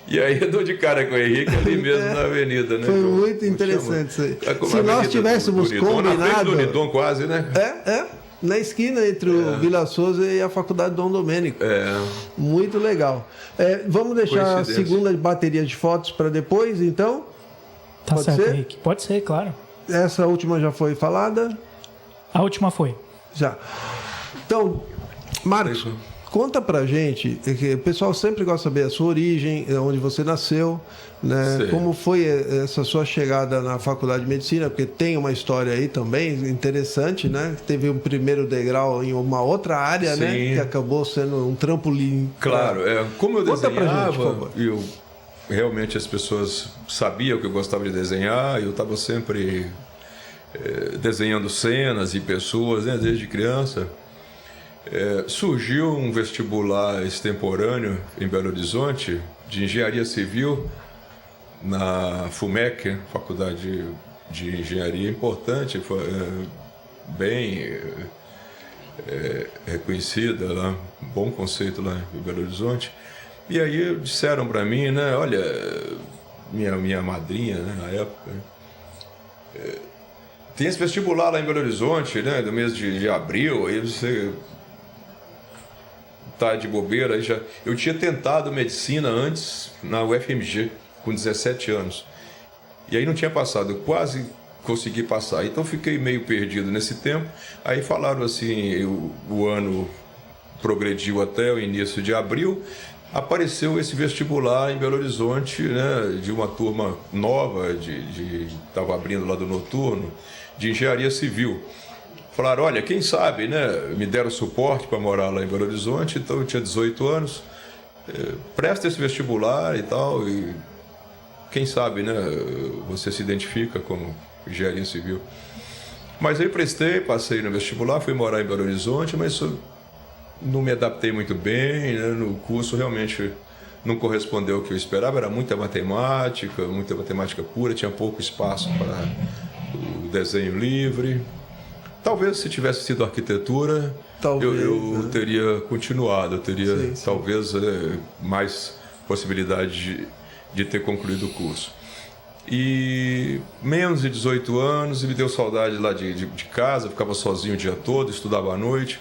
E aí eu dou de cara com o Henrique ali mesmo na avenida, né. Foi muito interessante isso aí. Se nós tivéssemos combinado... Na frente do Unidom quase, né. Na esquina entre o Vila Souza e a Faculdade Dom Domênico. Muito legal. Vamos deixar a segunda bateria de fotos para depois, então? Tá Pode certo, ser? Henrique. Pode ser, claro. Essa última já foi falada? A última foi. Já. Então, Marcos, Conta pra gente, que o pessoal sempre gosta de saber a sua origem, onde você nasceu, né? Sei. Como foi essa sua chegada na Faculdade de Medicina, porque tem uma história aí também interessante, né? Teve um primeiro degrau em uma outra área, né? Sim. Que acabou sendo um trampolim. Claro, como eu Conta pra gente, por desenhava, favor. realmente as pessoas sabiam que eu gostava de desenhar, eu estava sempre desenhando cenas e pessoas, né, desde criança. Surgiu um vestibular extemporâneo em Belo Horizonte de Engenharia Civil na FUMEC, Faculdade de Engenharia importante, bem reconhecida lá, um bom conceito lá em Belo Horizonte. E aí disseram para mim, né, olha, minha madrinha, né, na época, tem esse vestibular lá em Belo Horizonte, né, do mês de abril, aí você tá de bobeira. Eu tinha tentado medicina antes na UFMG, com 17 anos, e aí não tinha passado, eu quase consegui passar, então fiquei meio perdido nesse tempo. Aí falaram assim, o ano progrediu até o início de abril, apareceu esse vestibular em Belo Horizonte, né, de uma turma nova, estava abrindo lá do noturno, de Engenharia Civil. Falaram, olha, quem sabe, né, me deram suporte para morar lá em Belo Horizonte, então eu tinha 18 anos, presta esse vestibular e tal, e quem sabe, né, você se identifica como Engenharia Civil. Mas aí prestei, passei no vestibular, fui morar em Belo Horizonte, mas não me adaptei muito bem, né? No curso realmente não correspondeu ao que eu esperava, era muita matemática pura, tinha pouco espaço para o desenho livre. Talvez se tivesse sido arquitetura, eu teria continuado, eu teria talvez mais possibilidade de ter concluído o curso. E menos de 18 anos, e me deu saudade lá de casa, ficava sozinho o dia todo, estudava à noite.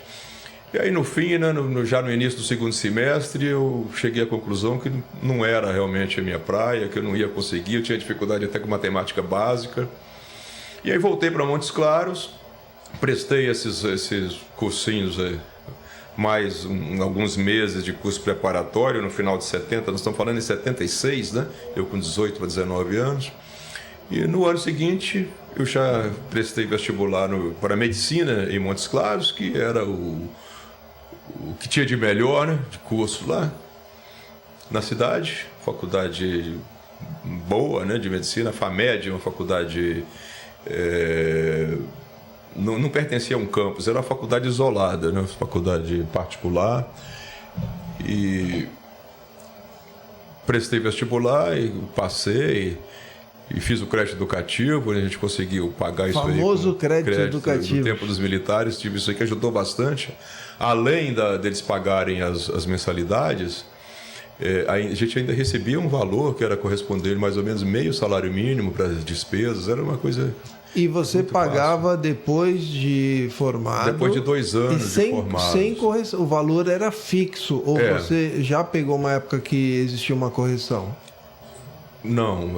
E aí no fim, né, já no início do segundo semestre, eu cheguei à conclusão que não era realmente a minha praia, que eu não ia conseguir, eu tinha dificuldade até com matemática básica. E aí voltei para Montes Claros, prestei esses cursinhos, mais alguns meses de curso preparatório no final de 70, nós estamos falando em 76, né? Eu com 18 para 19 anos. E no ano seguinte eu já prestei vestibular para medicina em Montes Claros, que era o que tinha de melhor, né, de curso lá na cidade, faculdade boa, né, de medicina, a FAMED, uma faculdade não pertencia a um campus, era uma faculdade isolada, né, uma faculdade particular. E prestei vestibular e passei e fiz o crédito educativo, a gente conseguiu pagar isso aí. Famoso crédito educativo. No tempo dos militares, tive isso aí que ajudou bastante. Além deles pagarem as mensalidades, a gente ainda recebia um valor que era correspondente mais ou menos meio salário mínimo para as despesas, era uma coisa. E você pagava fácil. Depois de formado? Depois de 2 anos de formado. Sem correção, o valor era fixo, ou você já pegou uma época que existia uma correção? Não,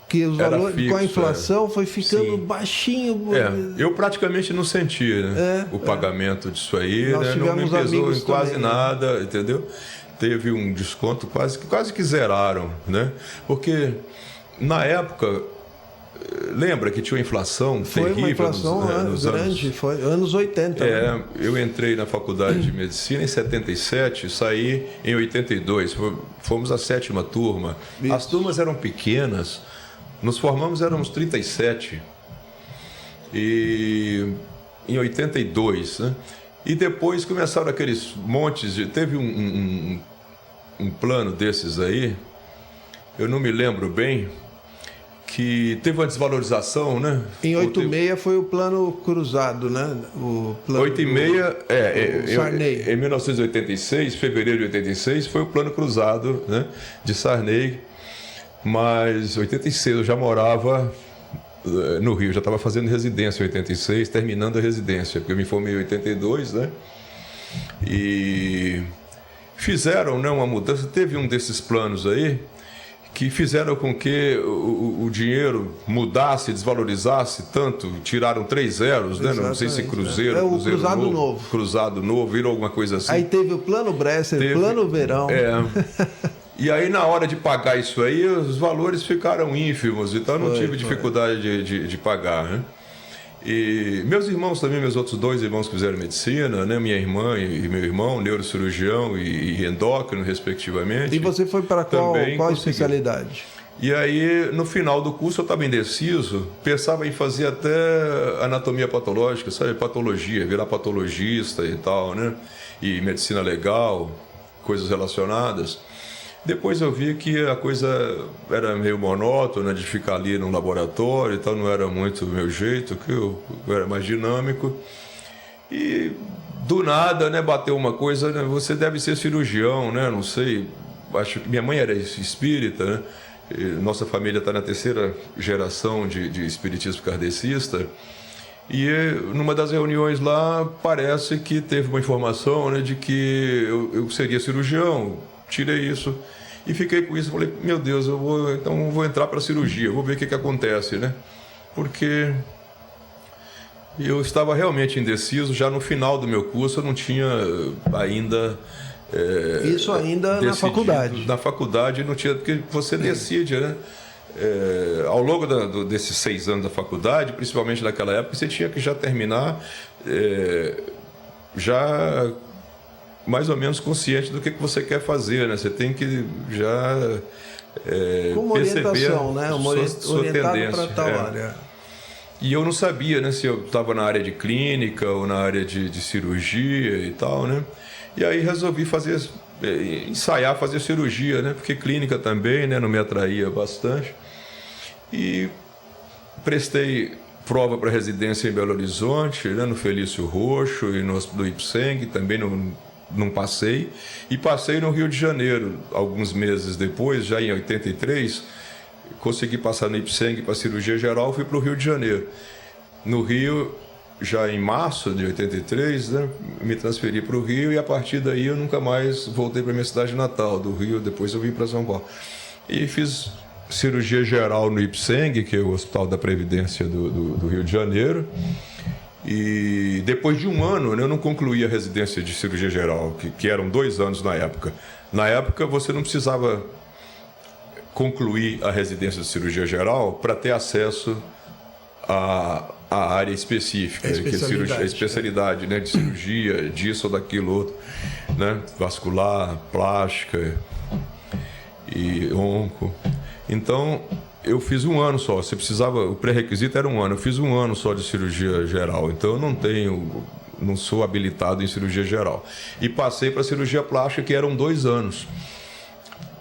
que os valores fixo, com a inflação foi ficando baixinho. Eu praticamente não senti, né, o pagamento disso aí, né, não me pesou em quase também, nada, entendeu? Teve um desconto quase que zeraram, né? Porque na época, lembra que tinha uma inflação terrível? Foi uma inflação nos grande, foi anos 80. Né? Eu entrei na faculdade de medicina em 77, saí em 82, fomos a 7ª turma. Isso. As turmas eram pequenas, nos formamos, éramos 37, e em 82, né? E depois começaram aqueles montes teve um plano desses aí, eu não me lembro bem, que teve uma desvalorização, né? Em 86 foi o plano cruzado, né? O plano 86, Sarney. Em 1986, fevereiro de 86, foi o plano cruzado, né, de Sarney. Mas em 86 eu já morava no Rio, já estava fazendo residência em 86, terminando a residência, porque eu me formei em 82, né? E fizeram, né, uma mudança. Teve um desses planos aí que fizeram com que o dinheiro mudasse, desvalorizasse tanto, tiraram 3 zeros, né? Não sei se Cruzeiro, o Cruzeiro Cruzado Novo. Cruzado Novo, virou alguma coisa assim. Aí teve o Plano Bresser, Plano Verão. E aí, na hora de pagar isso aí, os valores ficaram ínfimos, então eu não tive dificuldade de pagar, né? E meus irmãos também, meus outros 2 irmãos que fizeram medicina, né? Minha irmã e meu irmão, neurocirurgião e endócrino, respectivamente. E você foi para qual especialidade? E aí, no final do curso, eu estava indeciso, pensava em fazer até anatomia patológica, sabe? Patologia, virar patologista e tal, né? E medicina legal, coisas relacionadas. Depois eu vi que a coisa era meio monótona, de ficar ali no laboratório e tal, não era muito o meu jeito, que eu era mais dinâmico. E do nada, né, bateu uma coisa, né, você deve ser cirurgião, né, não sei, acho que minha mãe era espírita, né, e nossa família está na 3ª geração de espiritismo kardecista. E numa das reuniões lá, parece que teve uma informação, né, de que eu seria cirurgião. Tirei isso e fiquei com isso. Falei, meu Deus, eu vou entrar para a cirurgia, vou ver o que acontece, né? Porque eu estava realmente indeciso. Já no final do meu curso, eu não tinha ainda... isso ainda na faculdade? Na faculdade não tinha, porque você decide, né? Ao longo desses 6 anos da faculdade, principalmente naquela época, você tinha que já terminar já mais ou menos consciente do que você quer fazer, né? Você tem que já como orientação, né? Sua tendência para tal área. E eu não sabia, né, se eu estava na área de clínica ou na área de cirurgia e tal, né? E aí resolvi ensaiar fazer cirurgia, né? Porque clínica também, né, não me atraía bastante. E prestei prova para residência em Belo Horizonte, né, no Felício Roxo e no Ipseng, também não passei. E passei no Rio de Janeiro, alguns meses depois, já em 83, consegui passar no Ipseng para cirurgia geral, fui para o Rio de Janeiro. No Rio, já em março de 83, né, me transferi para o Rio e a partir daí eu nunca mais voltei para minha cidade natal. Do Rio, depois eu vim para São Paulo. E fiz cirurgia geral no Ipseng, que é o Hospital da Previdência do Rio de Janeiro. E depois de 1 ano, né, eu não concluí a residência de cirurgia geral, que eram 2 anos na época. Na época, você não precisava concluir a residência de cirurgia geral para ter acesso à área específica, a especialidade, né, de cirurgia, disso ou daquilo outro, né, vascular, plástica e onco. Então, eu fiz 1 ano só. Você precisava, o pré-requisito era 1 ano. Eu fiz 1 ano só de cirurgia geral. Então, eu não sou habilitado em cirurgia geral. E passei para cirurgia plástica, que eram 2 anos.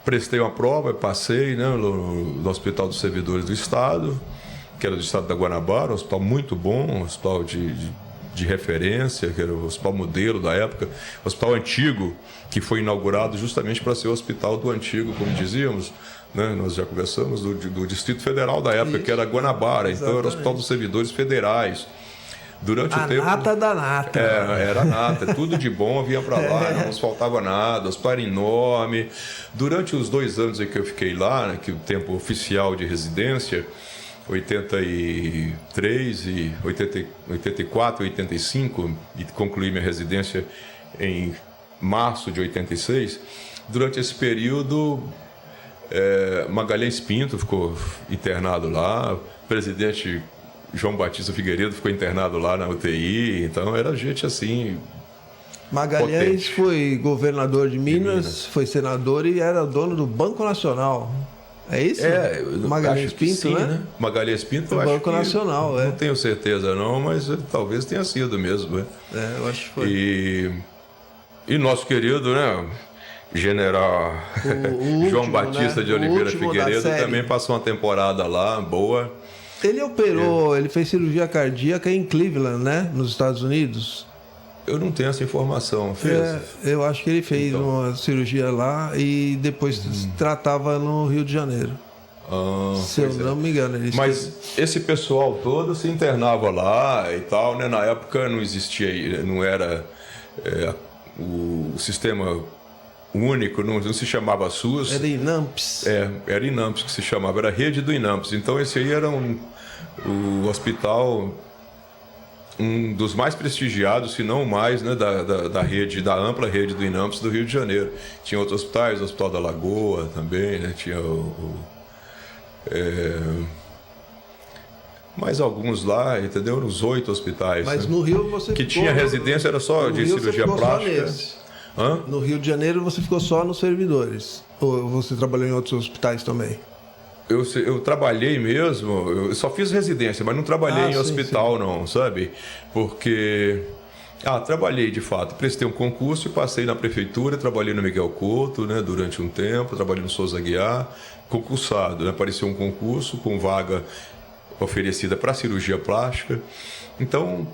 Prestei uma prova, passei, né, no Hospital dos Servidores do Estado, que era do Estado da Guanabara, um hospital muito bom, um hospital de referência, que era o hospital modelo da época, um hospital antigo, que foi inaugurado justamente para ser o hospital do antigo, como dizíamos, né? Nós já conversamos, do Distrito Federal da época, que era Guanabara. Exatamente. Então era o Hospital dos Servidores Federais. Durante o tempo, nata da nata. Era nata, tudo de bom vinha para lá, não nos faltava nada, o hospital era enorme. Durante os 2 anos em que eu fiquei lá, né, que o tempo oficial de residência, 83 e 84 e 85, e concluí minha residência em março de 86. Durante esse período, Magalhães Pinto ficou internado lá, o presidente João Batista Figueiredo ficou internado lá na UTI, então era gente assim... Magalhães potente. Foi governador de Minas, foi senador e era dono do Banco Nacional. É isso? Magalhães Pinto, sim, né? Magalhães Pinto, do Banco Nacional, Não tenho certeza não, mas talvez tenha sido mesmo, né? Eu acho que foi. E nosso querido, né, general João Batista, né, de Oliveira Figueiredo também passou uma temporada lá, boa. Ele operou, ele fez cirurgia cardíaca em Cleveland, né, nos Estados Unidos. Eu não tenho essa informação, fez? Eu acho que ele fez uma cirurgia lá e depois tratava no Rio de Janeiro. Se eu não me engano. Mas esse pessoal todo se internava lá e tal, né? Na época não existia, não era o sistema único, não se chamava SUS. Era INAMPS. Era INAMPS que se chamava, era a rede do INAMPS. Então esse aí era o hospital, um dos mais prestigiados, se não o mais, né, da rede, da ampla rede do INAMPS do Rio de Janeiro. Tinha outros hospitais, o Hospital da Lagoa também, né, tinha mais alguns lá, entendeu? Uns 8 hospitais. Mas né? no Rio você que ficou... tinha residência, era só de cirurgia plástica. No Rio de Janeiro você ficou só nos servidores? Ou você trabalhou em outros hospitais também? Eu trabalhei mesmo, eu só fiz residência, mas não trabalhei em hospital não, sabe? Porque... trabalhei de fato, prestei um concurso e passei na prefeitura, trabalhei no Miguel Couto, né, durante um tempo, trabalhei no Souza Aguiar, concursado, né, apareceu um concurso com vaga oferecida para cirurgia plástica, então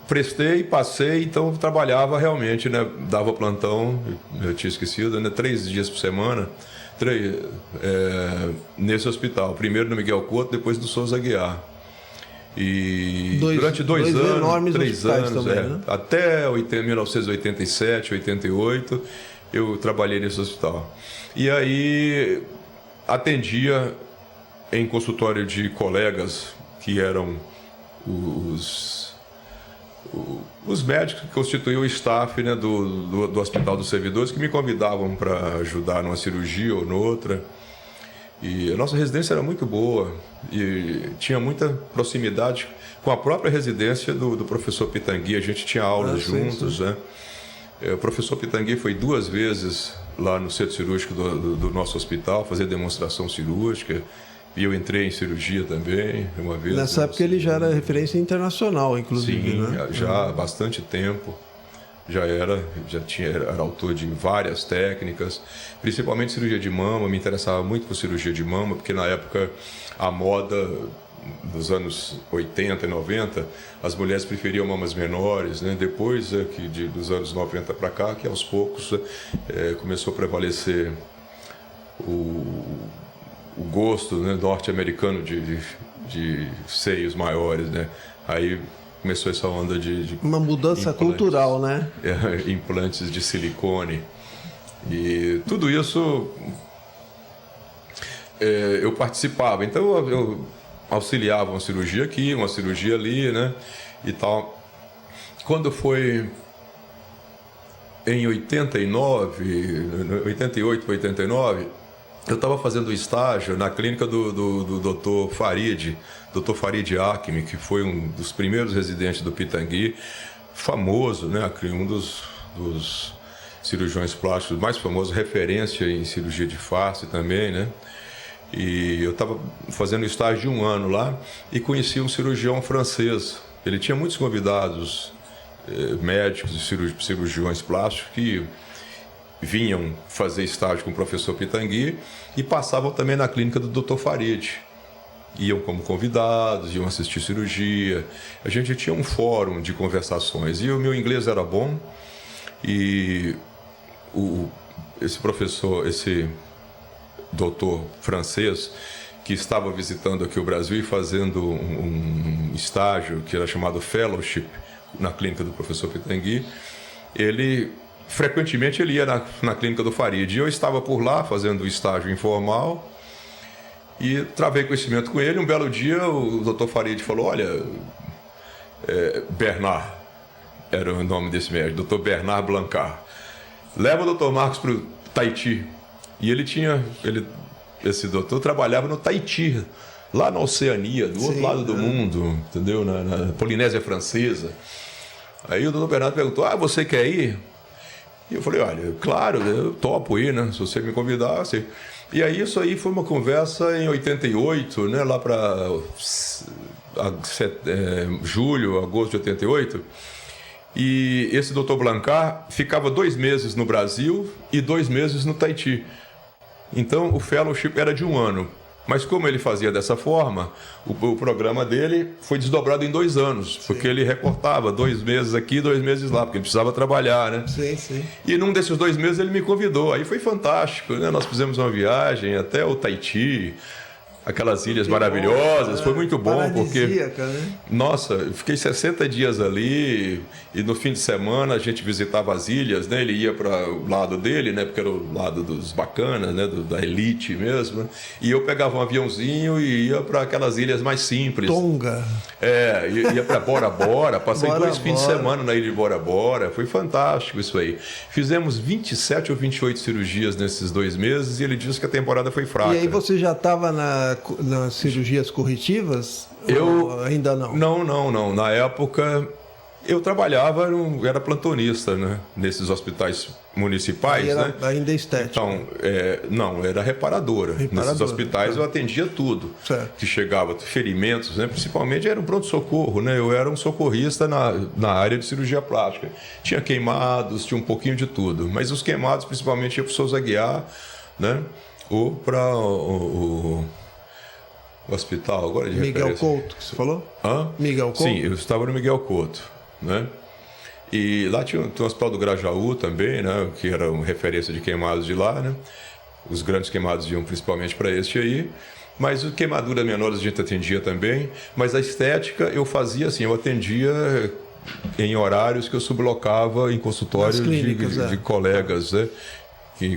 prestei, passei, então trabalhava realmente, né, dava plantão, eu tinha esquecido, né, 3 dias por semana, nesse hospital, primeiro no Miguel Couto, depois no Souza Aguiar. E durante 2 anos, 3 anos, também, né? Até 1987, 88, eu trabalhei nesse hospital. E aí atendia em consultório de colegas que eram os médicos que constituíam o staff, né, do Hospital dos Servidores, que me convidavam para ajudar numa cirurgia ou noutra. E a nossa residência era muito boa e tinha muita proximidade com a própria residência do professor Pitangui. A gente tinha aulas juntos, sim. Né? O professor Pitangui foi 2 vezes lá no centro cirúrgico do nosso hospital fazer demonstração cirúrgica. E eu entrei em cirurgia também, uma vez. Nessa época ele já era referência internacional, inclusive, sim, né? Já há bastante tempo. Era autor de várias técnicas, principalmente cirurgia de mama. Me interessava muito por cirurgia de mama, porque na época a moda dos anos 80 e 90, as mulheres preferiam mamas menores, né? Depois dos anos 90 para cá, que aos poucos começou a prevalecer o gosto, né, norte-americano de seios maiores, né? Aí começou essa onda de uma mudança cultural, né? Implantes de silicone. E tudo isso eu participava. Então eu auxiliava uma cirurgia aqui, uma cirurgia ali, né? E tal. Quando foi em 88 para 89, eu estava fazendo estágio na clínica do Dr. Farid Akmi, que foi um dos primeiros residentes do Pitangui, famoso, né? Um dos cirurgiões plásticos mais famosos, referência em cirurgia de face também, né? E eu estava fazendo estágio de 1 ano lá e conheci um cirurgião francês. Ele tinha muitos convidados, médicos e cirurgiões plásticos que vinham fazer estágio com o professor Pitangui e passavam também na clínica do Dr. Farid. Iam como convidados, iam assistir cirurgia. A gente tinha um fórum de conversações e o meu inglês era bom e esse professor, esse doutor francês que estava visitando aqui o Brasil e fazendo um estágio que era chamado fellowship na clínica do professor Pitangui, frequentemente ele ia na clínica do Farid. E eu estava por lá fazendo estágio informal e travei conhecimento com ele. Um belo dia o Dr. Farid falou: olha, Bernard, era o nome desse médico, Dr. Bernard Blancard, leva o Dr. Marcos para o Tahiti. E esse doutor trabalhava no Tahiti, lá na Oceania, do outro lado do mundo, entendeu? Na Polinésia Francesa. Aí o Dr. Bernard perguntou: você quer ir? E eu falei: olha, claro, eu topo ir, né? Se você me convidar, assim. E aí isso aí foi uma conversa em 88, né? Lá para julho, agosto de 88. E esse Dr. Blancard ficava 2 meses no Brasil e 2 meses no Tahiti. Então o fellowship era de 1 ano. Mas como ele fazia dessa forma, o programa dele foi desdobrado em 2 anos. Sim. Porque ele recortava 2 meses aqui, 2 meses lá, porque ele precisava trabalhar, né? Sim, sim. E num desses 2 meses ele me convidou. Aí foi fantástico, né? Nós fizemos uma viagem até o Tahiti, aquelas ilhas maravilhosas. Foi muito bom, porque... Né? Nossa, eu fiquei 60 dias ali e no fim de semana a gente visitava as ilhas, né? Ele ia para o lado dele, né? Porque era o lado dos bacanas, né? Da elite mesmo. Né? E eu pegava um aviãozinho e ia para aquelas ilhas mais simples. Tonga. Ia para Bora Bora. Passei Bora 2 fins de semana na ilha de Bora Bora. Foi fantástico isso aí. Fizemos 27 ou 28 cirurgias nesses 2 meses e ele disse que a temporada foi fraca. E aí você já estava nas cirurgias corretivas? Ou ainda não? Não. Na época eu trabalhava, era plantonista, né? Nesses hospitais municipais, né? Ainda estética. Então, não, era reparadora. Nesses hospitais eu atendia tudo. Certo. Que chegava, ferimentos, né? Principalmente era um pronto-socorro, né? Eu era um socorrista na área de cirurgia plástica. Tinha queimados, tinha um pouquinho de tudo. Mas os queimados, principalmente, ia para o Souza Aguiar, né? Ou para o hospital agora de Miguel referência. Couto, que você falou? Hã? Miguel Couto? Sim, eu estava no Miguel Couto, né? E lá tinha o hospital do Grajaú também, né? Que era uma referência de queimados de lá, né? Os grandes queimados iam principalmente para este aí. Mas queimaduras menores a gente atendia também. Mas a estética eu fazia assim, eu atendia em horários que eu sublocava em consultórios de colegas, né?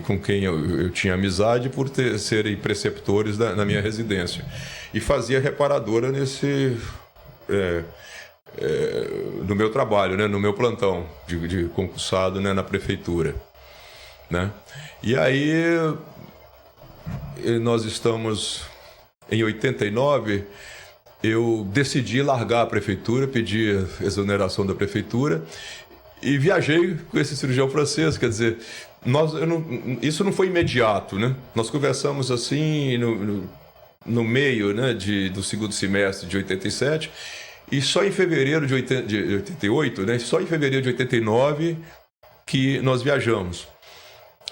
Com quem eu tinha amizade por serem preceptores na minha residência. E fazia reparadora no meu trabalho, né, no meu plantão de concursado, né, na prefeitura. Né? E aí nós estamos em 89, eu decidi largar a prefeitura, pedi a exoneração da prefeitura e viajei com esse cirurgião francês, quer dizer... isso não foi imediato, né? Nós conversamos assim no meio, né, do segundo semestre de 87 e só em fevereiro de 88, né? Só em fevereiro de 89 que nós viajamos.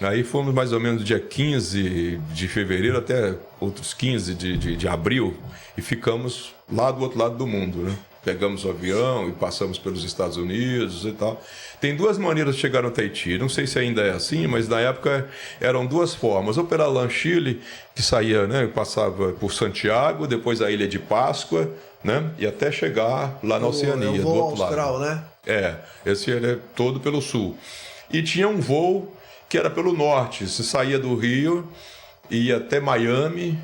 Aí fomos mais ou menos do dia 15 de fevereiro até outros 15 de abril e ficamos lá do outro lado do mundo, né? Pegamos o avião e passamos pelos Estados Unidos e tal. Tem 2 maneiras de chegar no Tahiti. Não sei se ainda é assim, mas na época eram 2 formas. Ou pela Lanchile, que saía, né, passava por Santiago, depois a Ilha de Páscoa, né, e até chegar lá na Oceania, do outro austral, lado. Né? Esse era todo pelo sul. E tinha um voo que era pelo norte. Você saía do Rio, ia até Miami,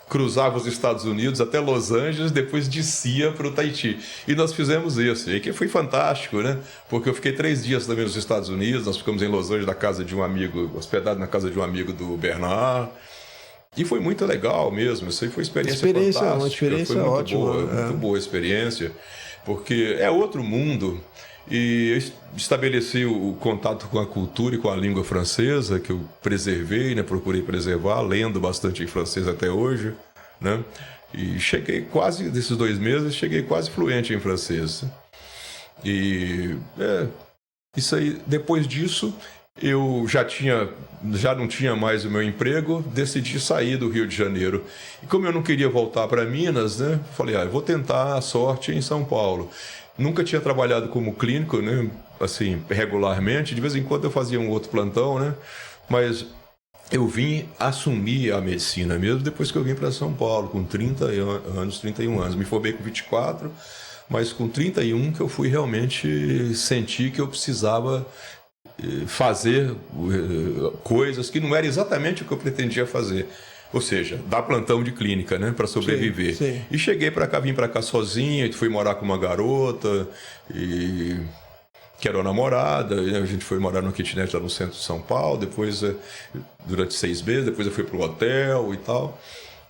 cruzava os Estados Unidos até Los Angeles, depois descia para o Tahiti. E nós fizemos esse, e que foi fantástico, né? Porque eu fiquei 3 dias também nos Estados Unidos, nós ficamos em Los Angeles, na casa de um amigo, hospedado na casa de um amigo do Bernard. E foi muito legal mesmo, isso aí foi experiência fantástica. Uma experiência foi muito ótima. Boa, muito boa a experiência, porque é outro mundo. E eu estabeleci o contato com a cultura e com a língua francesa, que eu preservei, né? Procurei preservar, lendo bastante em francês até hoje, né? E cheguei quase, desses 2 meses, cheguei quase fluente em francês. E isso aí, depois disso, eu já não tinha mais o meu emprego, decidi sair do Rio de Janeiro. E como eu não queria voltar para Minas, né? Falei, eu vou tentar a sorte em São Paulo. Nunca tinha trabalhado como clínico, né? Assim, regularmente. De vez em quando eu fazia um outro plantão, né? Mas eu vim assumir a medicina mesmo depois que eu vim para São Paulo, com 31 anos. Me formei com 24, mas com 31 que eu fui realmente sentir que eu precisava fazer coisas que não era exatamente o que eu pretendia fazer. Ou seja, dar plantão de clínica, né, para sobreviver. Sim. E cheguei para cá, vim para cá sozinho, fui morar com uma garota, que era uma namorada, a gente foi morar no kitnet lá no centro de São Paulo, depois, durante 6 meses, depois eu fui para o hotel e tal.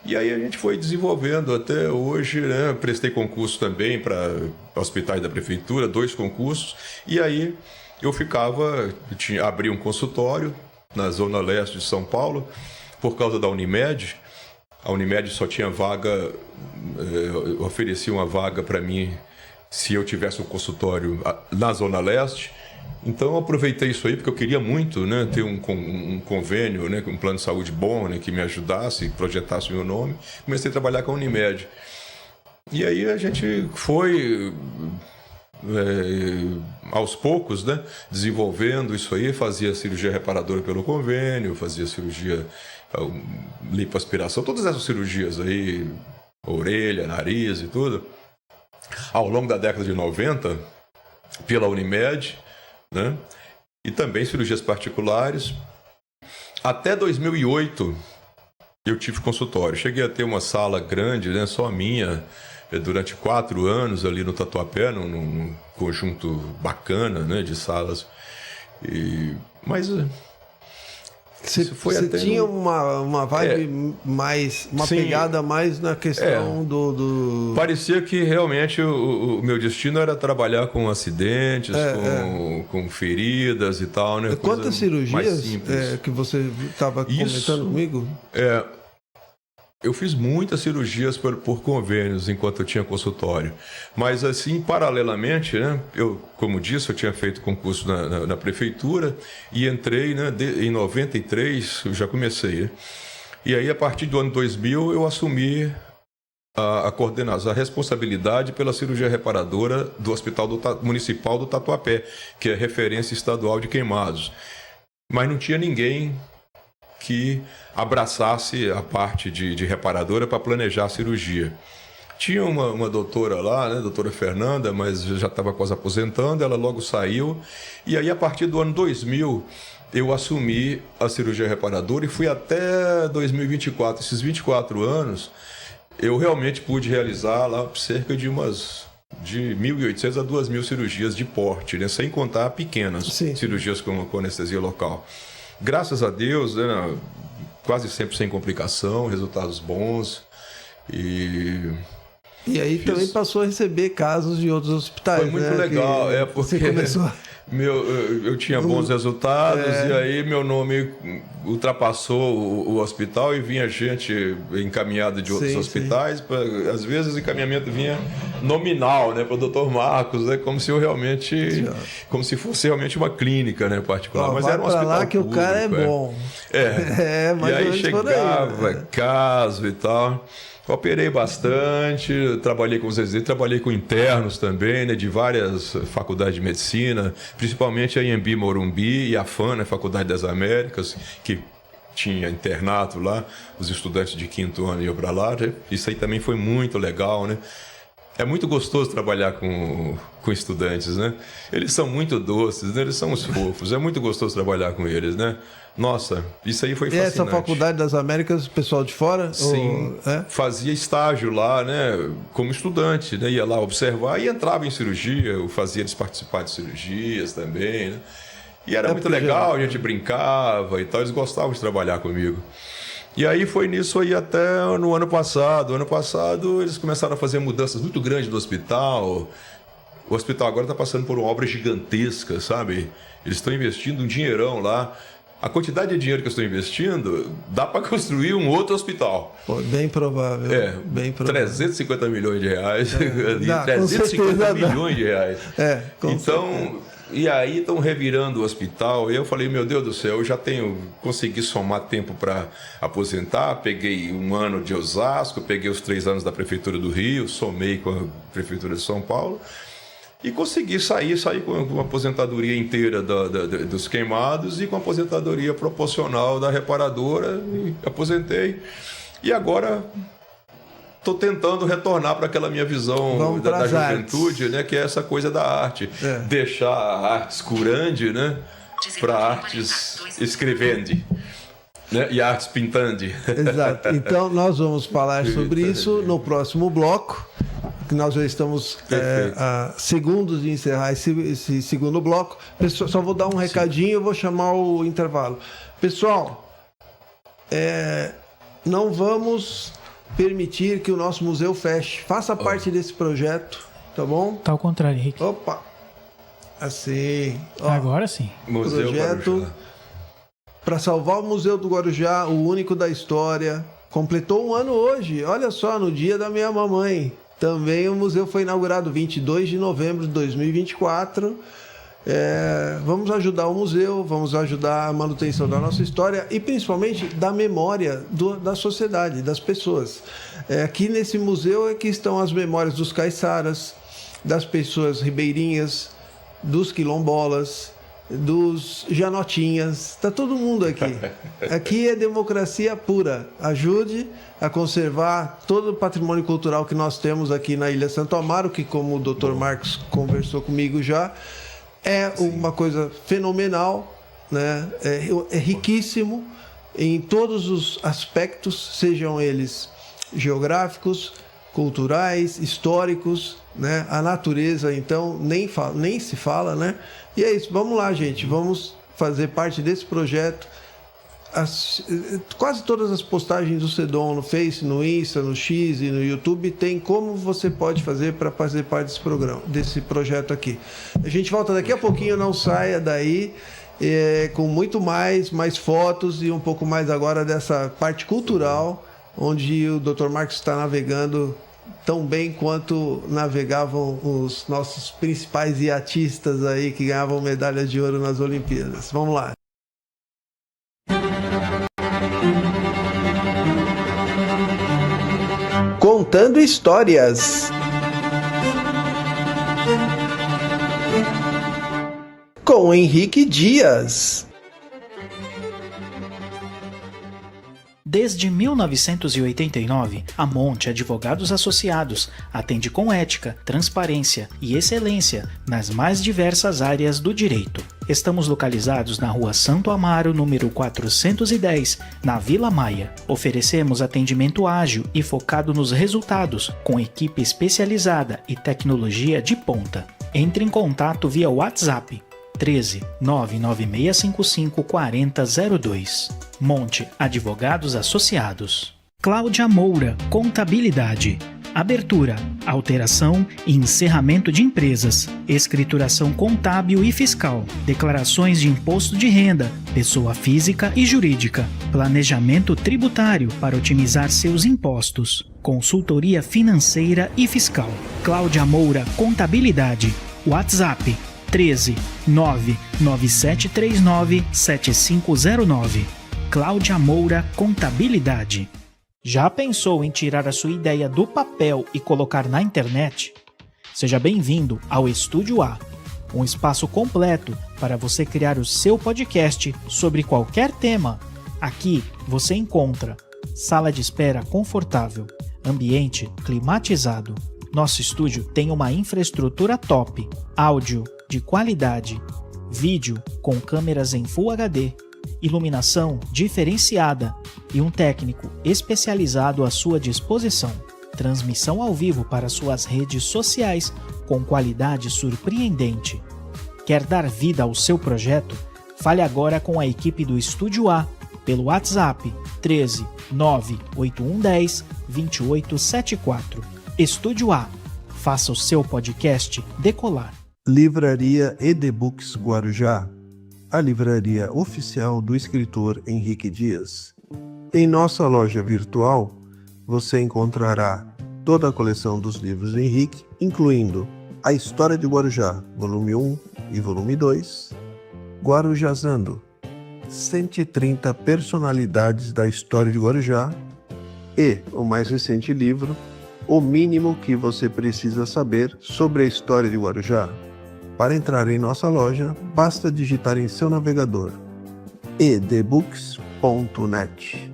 E aí a gente foi desenvolvendo até hoje, né, prestei concurso também para hospitais da prefeitura, 2 concursos, e aí eu abri um consultório na zona leste de São Paulo, por causa da Unimed. A Unimed só tinha vaga, oferecia uma vaga para mim se eu tivesse um consultório na Zona Leste. Então eu aproveitei isso aí porque eu queria muito, né, ter um convênio, né, um plano de saúde bom, né, que me ajudasse, projetasse o meu nome. Comecei a trabalhar com a Unimed. E aí a gente foi... aos poucos, né, desenvolvendo isso aí, fazia cirurgia reparadora pelo convênio, fazia cirurgia lipoaspiração, todas essas cirurgias aí, orelha, nariz e tudo, ao longo da década de 90, pela Unimed, né? E também cirurgias particulares. Até 2008, eu tive consultório. Cheguei a ter uma sala grande, né, só a minha, durante 4 anos ali no Tatuapé, num conjunto bacana, né, de salas. Mas Você tinha uma vibe mais, uma sim, pegada mais na questão do... Parecia que realmente o meu destino era trabalhar com acidentes, com feridas e tal, né? Quantas cirurgias que você estava comentando comigo? Eu fiz muitas cirurgias por convênios enquanto eu tinha consultório. Mas assim, paralelamente, né, como disse, eu tinha feito concurso na prefeitura e entrei, né, em 93, eu já comecei. Né? E aí, a partir do ano 2000, eu assumi a coordenação, a responsabilidade pela cirurgia reparadora do Hospital Municipal do Tatuapé, que é referência estadual de queimados. Mas não tinha ninguém que abraçasse a parte de reparadora para planejar a cirurgia. Tinha uma doutora lá, né, doutora Fernanda, mas já estava quase aposentando, ela logo saiu. E aí, a partir do ano 2000, eu assumi a cirurgia reparadora e fui até 2024. Esses 24 anos, eu realmente pude realizar lá cerca de 1.800 a 2.000 cirurgias de porte, né, sem contar pequenas cirurgias com anestesia local. Graças a Deus, né, quase sempre sem complicação, resultados bons. E aí também passou a receber casos de outros hospitais. Foi muito legal, porque você começou... eu tinha bons resultados e aí meu nome ultrapassou o hospital e vinha gente encaminhada de outros hospitais. Às vezes o encaminhamento vinha nominal, né, para o Dr. Marcos, né, como se como se fosse realmente uma clínica, né, particular. Mas era um hospital lá que público, o cara é bom. E aí chegava caso e tal. Operei bastante, trabalhei com os residentes, trabalhei com internos também, né, de várias faculdades de medicina, principalmente a Anhembi Morumbi e a FAN, né, Faculdade das Américas, que tinha internato lá, os estudantes de 5º ano iam para lá, né? Isso aí também foi muito legal, né? É muito gostoso trabalhar com estudantes, né? Eles são muito doces, né? Eles são os fofos, é muito gostoso trabalhar com eles, né? Nossa, isso aí foi fascinante. E essa Faculdade das Américas, o pessoal de fora? Sim, fazia estágio lá, né, como estudante, né, ia lá observar e entrava em cirurgia, eu fazia eles participar de cirurgias também, né? E era muito legal, a gente brincava e tal, eles gostavam de trabalhar comigo. E aí foi nisso aí até no ano passado. Ano passado eles começaram a fazer mudanças muito grandes no hospital. O hospital agora está passando por uma obra gigantesca, sabe? Eles estão investindo um dinheirão lá. A quantidade de dinheiro que eu estou investindo dá para construir um outro hospital. Pô, bem provável. Bem provável. 350 milhões de reais. 350 milhões de reais. Então, certeza. E aí estão revirando o hospital. E eu falei, meu Deus do céu, eu já consegui somar tempo para aposentar. Peguei 1 ano de Osasco, peguei os 3 anos da Prefeitura do Rio, somei com a Prefeitura de São Paulo. E consegui sair com uma aposentadoria inteira dos queimados e com a aposentadoria proporcional da reparadora. E aposentei. E agora estou tentando retornar para aquela minha visão da juventude, né, que é essa coisa da arte. Deixar a artes curandi, né, para artes escrevendo. Né, e artes pintando. Exato. Então nós vamos falar sobre isso no próximo bloco. Que nós já estamos a segundos de encerrar esse segundo bloco. Pessoal, só vou dar um recadinho, eu vou chamar o intervalo. Pessoal, não vamos permitir que o nosso museu feche. Faça parte desse projeto, tá bom? Tá ao contrário, Henrique. Opa! Assim. Agora sim. Museu projeto para salvar o Museu do Guarujá, o único da história. Completou 1 ano hoje. Olha só, no dia da minha mamãe. Também o museu foi inaugurado 22 de novembro de 2024. Vamos ajudar o museu, vamos ajudar a manutenção da nossa história e principalmente da memória da sociedade, das pessoas. Aqui nesse museu é que estão as memórias dos caiçaras, das pessoas ribeirinhas, dos quilombolas, dos Janotinhas, está todo mundo aqui. Aqui é democracia pura. Ajude a conservar todo o patrimônio cultural que nós temos aqui na Ilha Santo Amaro, que, como o Dr. Marcos conversou comigo já, é uma coisa fenomenal, né? É riquíssimo em todos os aspectos, sejam eles geográficos, culturais, históricos, né? A natureza, então, nem se fala, né? E é isso, vamos lá, gente, vamos fazer parte desse projeto. Quase todas as postagens do CEDOM no Face, no Insta, no X e no YouTube tem como você pode fazer para fazer parte desse projeto aqui. A gente volta daqui a pouquinho, não saia daí, com muito mais fotos e um pouco mais agora dessa parte cultural, onde o Dr. Marcos está navegando tão bem quanto navegavam os nossos principais iatistas aí que ganhavam medalhas de ouro nas Olimpíadas. Vamos lá. Contando histórias. Com Henrique Dias. Desde 1989, a Monte Advogados Associados atende com ética, transparência e excelência nas mais diversas áreas do direito. Estamos localizados na Rua Santo Amaro, número 410, na Vila Maia. Oferecemos atendimento ágil e focado nos resultados, com equipe especializada e tecnologia de ponta. Entre em contato via WhatsApp 13 99655 4002. Monte Advogados Associados. Cláudia Moura, Contabilidade. Abertura, alteração e encerramento de empresas, escrituração contábil e fiscal, declarações de imposto de renda, pessoa física e jurídica, planejamento tributário para otimizar seus impostos, consultoria financeira e fiscal. Cláudia Moura, Contabilidade. WhatsApp 13 99739 7509. Cláudia Moura, Contabilidade. Já pensou em tirar a sua ideia do papel e colocar na internet? Seja bem-vindo ao Estúdio A, um espaço completo para você criar o seu podcast sobre qualquer tema. Aqui você encontra sala de espera confortável, ambiente climatizado. Nosso estúdio tem uma infraestrutura top, áudio de qualidade, vídeo com câmeras em Full HD, iluminação diferenciada e um técnico especializado à sua disposição. Transmissão ao vivo para suas redes sociais com qualidade surpreendente. Quer dar vida ao seu projeto? Fale agora com a equipe do Estúdio A pelo WhatsApp 13 98110 2874. Estúdio A. Faça o seu podcast decolar. Livraria Edebooks Guarujá, a livraria oficial do escritor Henrique Dias. Em nossa loja virtual, você encontrará toda a coleção dos livros do Henrique, incluindo A História de Guarujá, volume 1 e volume 2, Guarujazando, 130 personalidades da história de Guarujá, e o mais recente livro, O Mínimo que Você Precisa Saber sobre a História de Guarujá. Para entrar em nossa loja, basta digitar em seu navegador edebooks.net.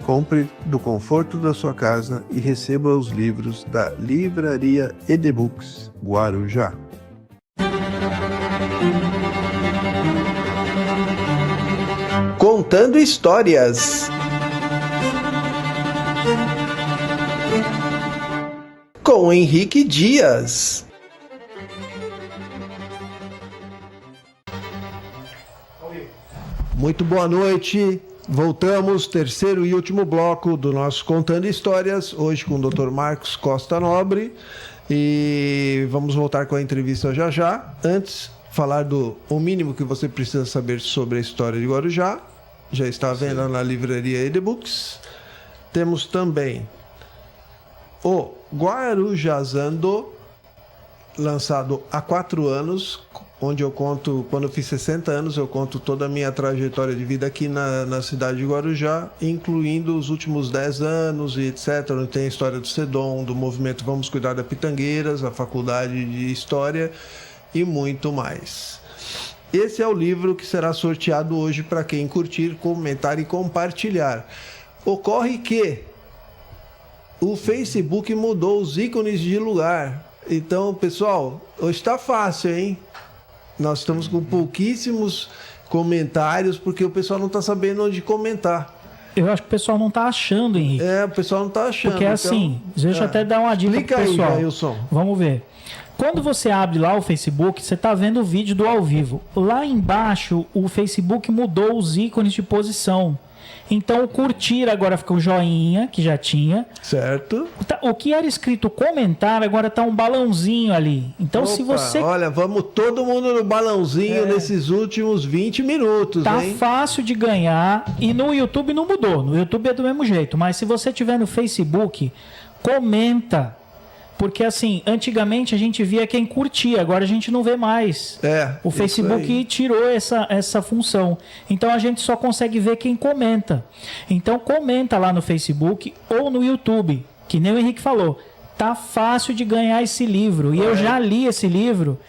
Compre do conforto da sua casa e receba os livros da Livraria Edebooks Guarujá. Contando histórias. Com Henrique Dias. Muito boa noite. Voltamos, terceiro e último bloco do nosso Contando Histórias, hoje com o Dr. Marcos Costa Nobre. E vamos voltar com a entrevista já já. Antes, falar do O Mínimo que Você Precisa Saber sobre a História de Guarujá. Já está à venda na livraria Edebooks. Temos também o Guarujazando, lançado há 4 anos, onde eu conto, quando eu fiz 60 anos, eu conto toda a minha trajetória de vida aqui na cidade de Guarujá, incluindo os últimos 10 anos e etc. Tem a história do CEDOM, do movimento Vamos Cuidar da Pitangueiras, a faculdade de História e muito mais. Esse é o livro que será sorteado hoje para quem curtir, comentar e compartilhar. Ocorre que o Facebook mudou os ícones de lugar. Então, pessoal, hoje está fácil, hein? Nós estamos com pouquíssimos comentários porque o pessoal não está sabendo onde comentar. Eu acho que o pessoal não está achando, Henrique. O pessoal não está achando. Porque assim, deixa eu até dar uma dica pro pessoal. Explica aí, Jailson. Vamos ver. Quando você abre lá o Facebook, você está vendo o vídeo do ao vivo. Lá embaixo, o Facebook mudou os ícones de posição. Então, o curtir agora fica o joinha, que já tinha. Certo. O que era escrito comentar, agora tá um balãozinho ali. Então, se você... Olha, vamos todo mundo no balãozinho nesses últimos 20 minutos, tá hein? fácil de ganhar. E no YouTube não mudou. No YouTube é do mesmo jeito. Mas se você tiver no Facebook, comenta. Porque, assim, antigamente a gente via quem curtia, agora a gente não vê mais. O Facebook tirou essa função. Então a gente só consegue ver quem comenta. Então comenta lá no Facebook ou no YouTube, que nem o Henrique falou. Tá fácil de ganhar esse livro. E eu já li esse livro.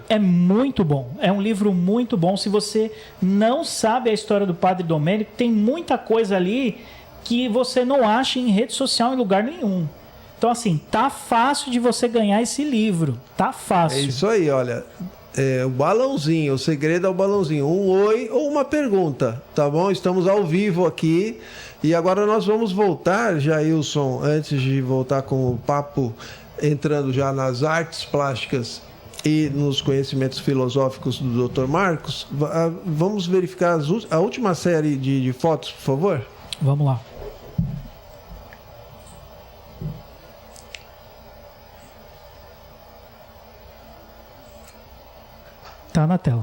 É muito bom. É um livro muito bom. Se você não sabe a história do Padre Domênico, tem muita coisa ali que você não acha em rede social em lugar nenhum. Então, assim, tá fácil de você ganhar esse livro. Tá fácil. É isso aí, olha. O balãozinho, o segredo é o balãozinho. Um oi ou uma pergunta, tá bom? Estamos ao vivo aqui. E agora nós vamos voltar, Jailson, antes de voltar com o papo, entrando já nas artes plásticas e nos conhecimentos filosóficos do Dr. Marcos. Vamos verificar a última série de fotos, por favor? Vamos lá. Tá na tela.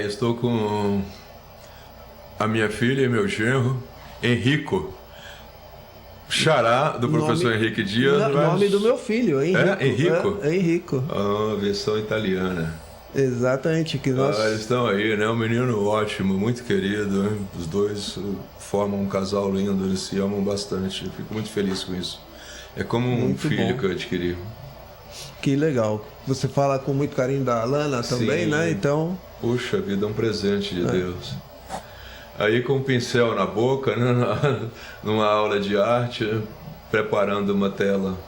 Estou com a minha filha e meu genro, Henrico, xará do professor Henrique Dias. Nome do meu filho, Henrico. Henrico? Henrico. Versão italiana. Exatamente. Que nós... Eles estão aí, né? Um menino ótimo, muito querido. Hein? Os dois formam um casal lindo, eles se amam bastante. Eu fico muito feliz com isso. É como um filho que eu adquiri. Que legal. Você fala com muito carinho da Alana também, né? Então... Puxa vida, é um presente de Deus. Aí com um pincel na boca, né? Numa aula de arte, preparando uma tela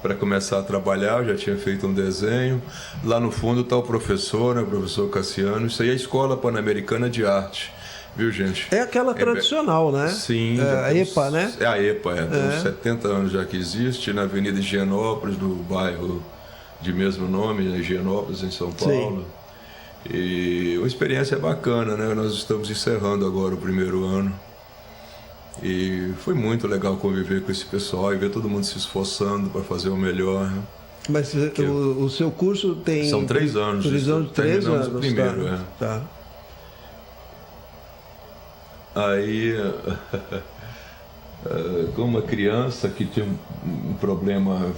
para começar a trabalhar. Eu já tinha feito um desenho. Lá no fundo está o professor, né? O professor Cassiano. Isso aí é a Escola Pan-Americana de Arte. Viu, gente? É aquela tradicional, né? Sim. A EPA, né? É a EPA, tem uns 70 anos já que existe, na Avenida Higienópolis, no bairro de mesmo nome, né? Higienópolis, em São Paulo. Sim. E uma experiência bacana, né? Nós estamos encerrando agora o primeiro ano. E foi muito legal conviver com esse pessoal e ver todo mundo se esforçando para fazer o melhor. Né? Mas o seu curso tem... São 3 anos. Previsão de 3 anos. O primeiro, Tá. Aí, com uma criança que tinha um problema,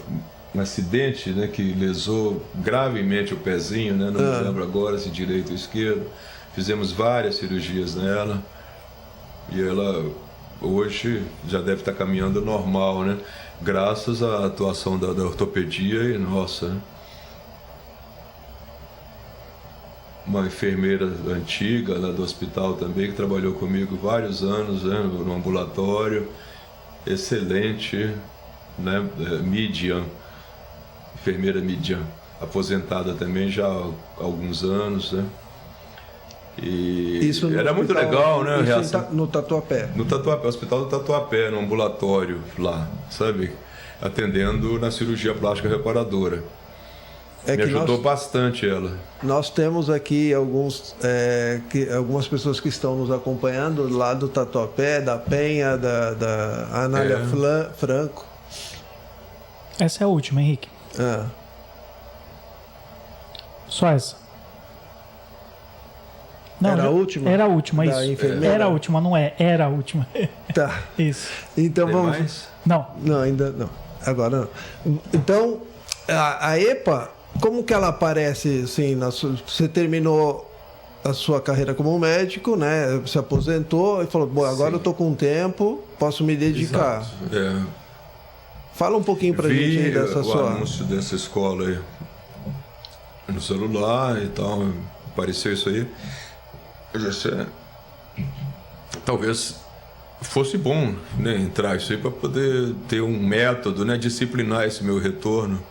um acidente, né, que lesou gravemente o pezinho, né, não me lembro agora se direito ou esquerdo, fizemos várias cirurgias nela e ela hoje já deve estar caminhando normal, né, graças à atuação da ortopedia e nossa, né? Uma enfermeira antiga lá do hospital também, que trabalhou comigo vários anos, né, no ambulatório, excelente, né, Midian, enfermeira Midian, aposentada também já há alguns anos, né, e isso era muito legal, né, no Tatuapé. No Tatuapé, Hospital do Tatuapé, no ambulatório lá, sabe, atendendo na cirurgia plástica reparadora. Me ajudou bastante ela. Nós temos aqui algumas pessoas que estão nos acompanhando lá do Tatuapé, da Penha, da Anália Franco. Essa é a última, Henrique. Só essa. Não, era a última? Era a última, isso. Enfermeira? Era a última, não é? Era a última. Tá. Isso. Então tem vamos... mais? Não. Não, ainda não. Agora não. Então, a EPA... Como que ela aparece, assim, você terminou a sua carreira como médico, né? Se aposentou e falou, bom, agora eu tô com tempo, posso me dedicar. Fala um pouquinho pra gente aí dessa o anúncio dessa escola aí no celular e tal, apareceu isso aí. Talvez fosse bom, né, entrar isso aí para poder ter um método, né, disciplinar esse meu retorno,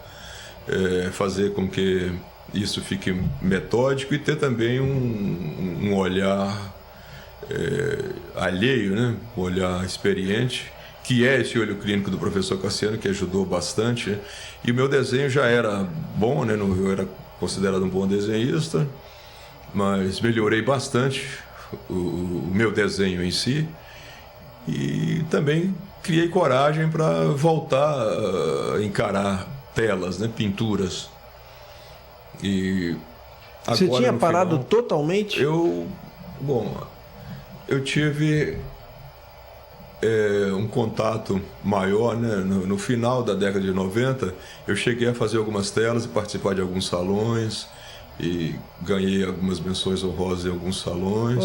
fazer com que isso fique metódico e ter também um olhar alheio, né, um olhar experiente, que é esse olho clínico do professor Cassiano, que ajudou bastante, né? E o meu desenho já era bom, né? Eu era considerado um bom desenhista, mas melhorei bastante o meu desenho em si e também criei coragem para voltar a encarar telas, né? Pinturas. E Você agora, tinha no parado final, totalmente? eu tive um contato maior, né? No final da década de 90, eu cheguei a fazer algumas telas e participar de alguns salões e ganhei algumas menções honrosas em alguns salões.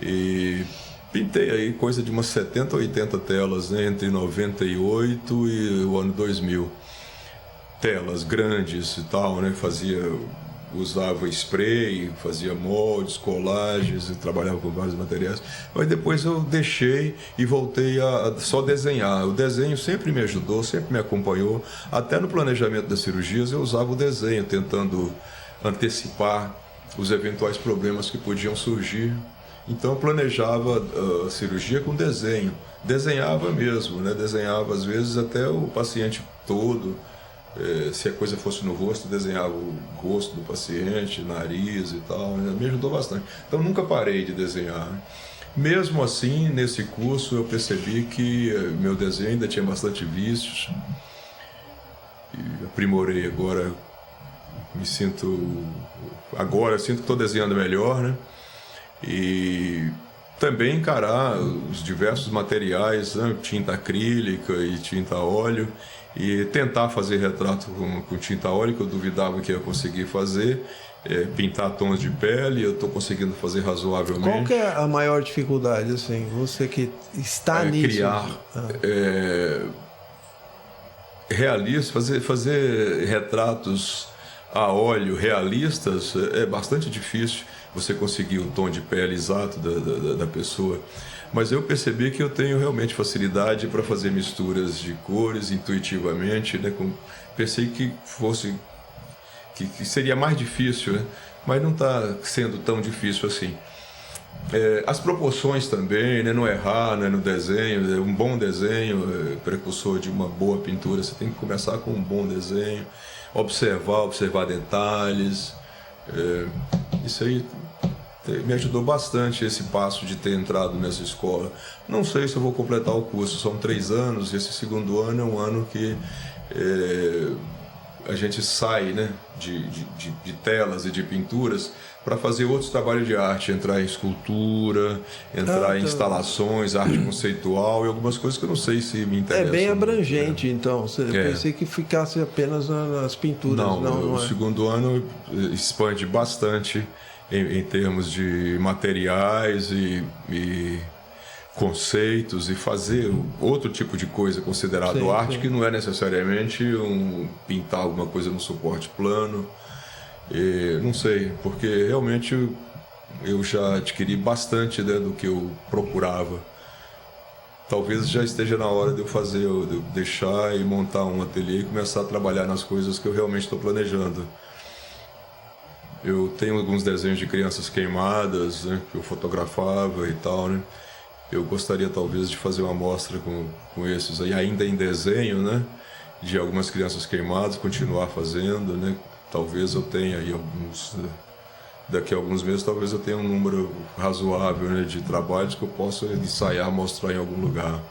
E pintei aí coisa de umas 70 ou 80 telas, né? Entre 98 e o ano 2000. Telas grandes e tal, né? Usava spray, fazia moldes, colagens e trabalhava com vários materiais. Mas depois eu deixei e voltei a só desenhar. O desenho sempre me ajudou, sempre me acompanhou. Até no planejamento das cirurgias eu usava o desenho, tentando antecipar os eventuais problemas que podiam surgir. Então eu planejava a cirurgia com desenho. Desenhava mesmo, né? Desenhava às vezes até o paciente todo. Se a coisa fosse no rosto, desenhava o rosto do paciente, nariz e tal, me ajudou bastante. Então nunca parei de desenhar. Mesmo assim, nesse curso eu percebi que meu desenho ainda tinha bastante vícios e aprimorei agora. Sinto que estou desenhando melhor, né? E também encarar os diversos materiais, né? Tinta acrílica e tinta a óleo, e tentar fazer retrato com tinta óleo, que eu duvidava que ia conseguir fazer, pintar tons de pele, eu estou conseguindo fazer razoavelmente. Qual que é a maior dificuldade, assim, você que está nisso? Criar realistas, fazer retratos a óleo realistas é bastante difícil, você conseguir o tom de pele exato da pessoa. Mas eu percebi que eu tenho realmente facilidade para fazer misturas de cores intuitivamente, né? Pensei que seria mais difícil, né? Mas não está sendo tão difícil assim. As proporções também, né? Não errar, né? No desenho, um bom desenho, precursor de uma boa pintura. Você tem que começar com um bom desenho, observar detalhes. Isso aí me ajudou bastante, esse passo de ter entrado nessa escola. Não sei se eu vou completar o curso, são 3 anos, e esse segundo ano é um ano que a gente sai, né, de telas e de pinturas para fazer outros trabalhos de arte, entrar em escultura, entrar em instalações, arte conceitual e algumas coisas que eu não sei se me interessam. É bem abrangente, então. Eu pensei que ficasse apenas nas pinturas. Não, o segundo ano expande bastante em termos de materiais e conceitos, e fazer outro tipo de coisa considerado arte, que não é necessariamente pintar alguma coisa no suporte plano. Não sei, porque realmente eu já adquiri bastante, né, do que eu procurava. Talvez já esteja na hora de eu deixar e montar um ateliê e começar a trabalhar nas coisas que eu realmente estou planejando. Eu tenho alguns desenhos de crianças queimadas, né, que eu fotografava e tal, né? Eu gostaria talvez de fazer uma amostra com esses aí, ainda em desenho, né, de algumas crianças queimadas, continuar fazendo, né? Talvez eu tenha aí daqui a alguns meses, talvez eu tenha um número razoável, né, de trabalhos que eu possa ensaiar, mostrar em algum lugar.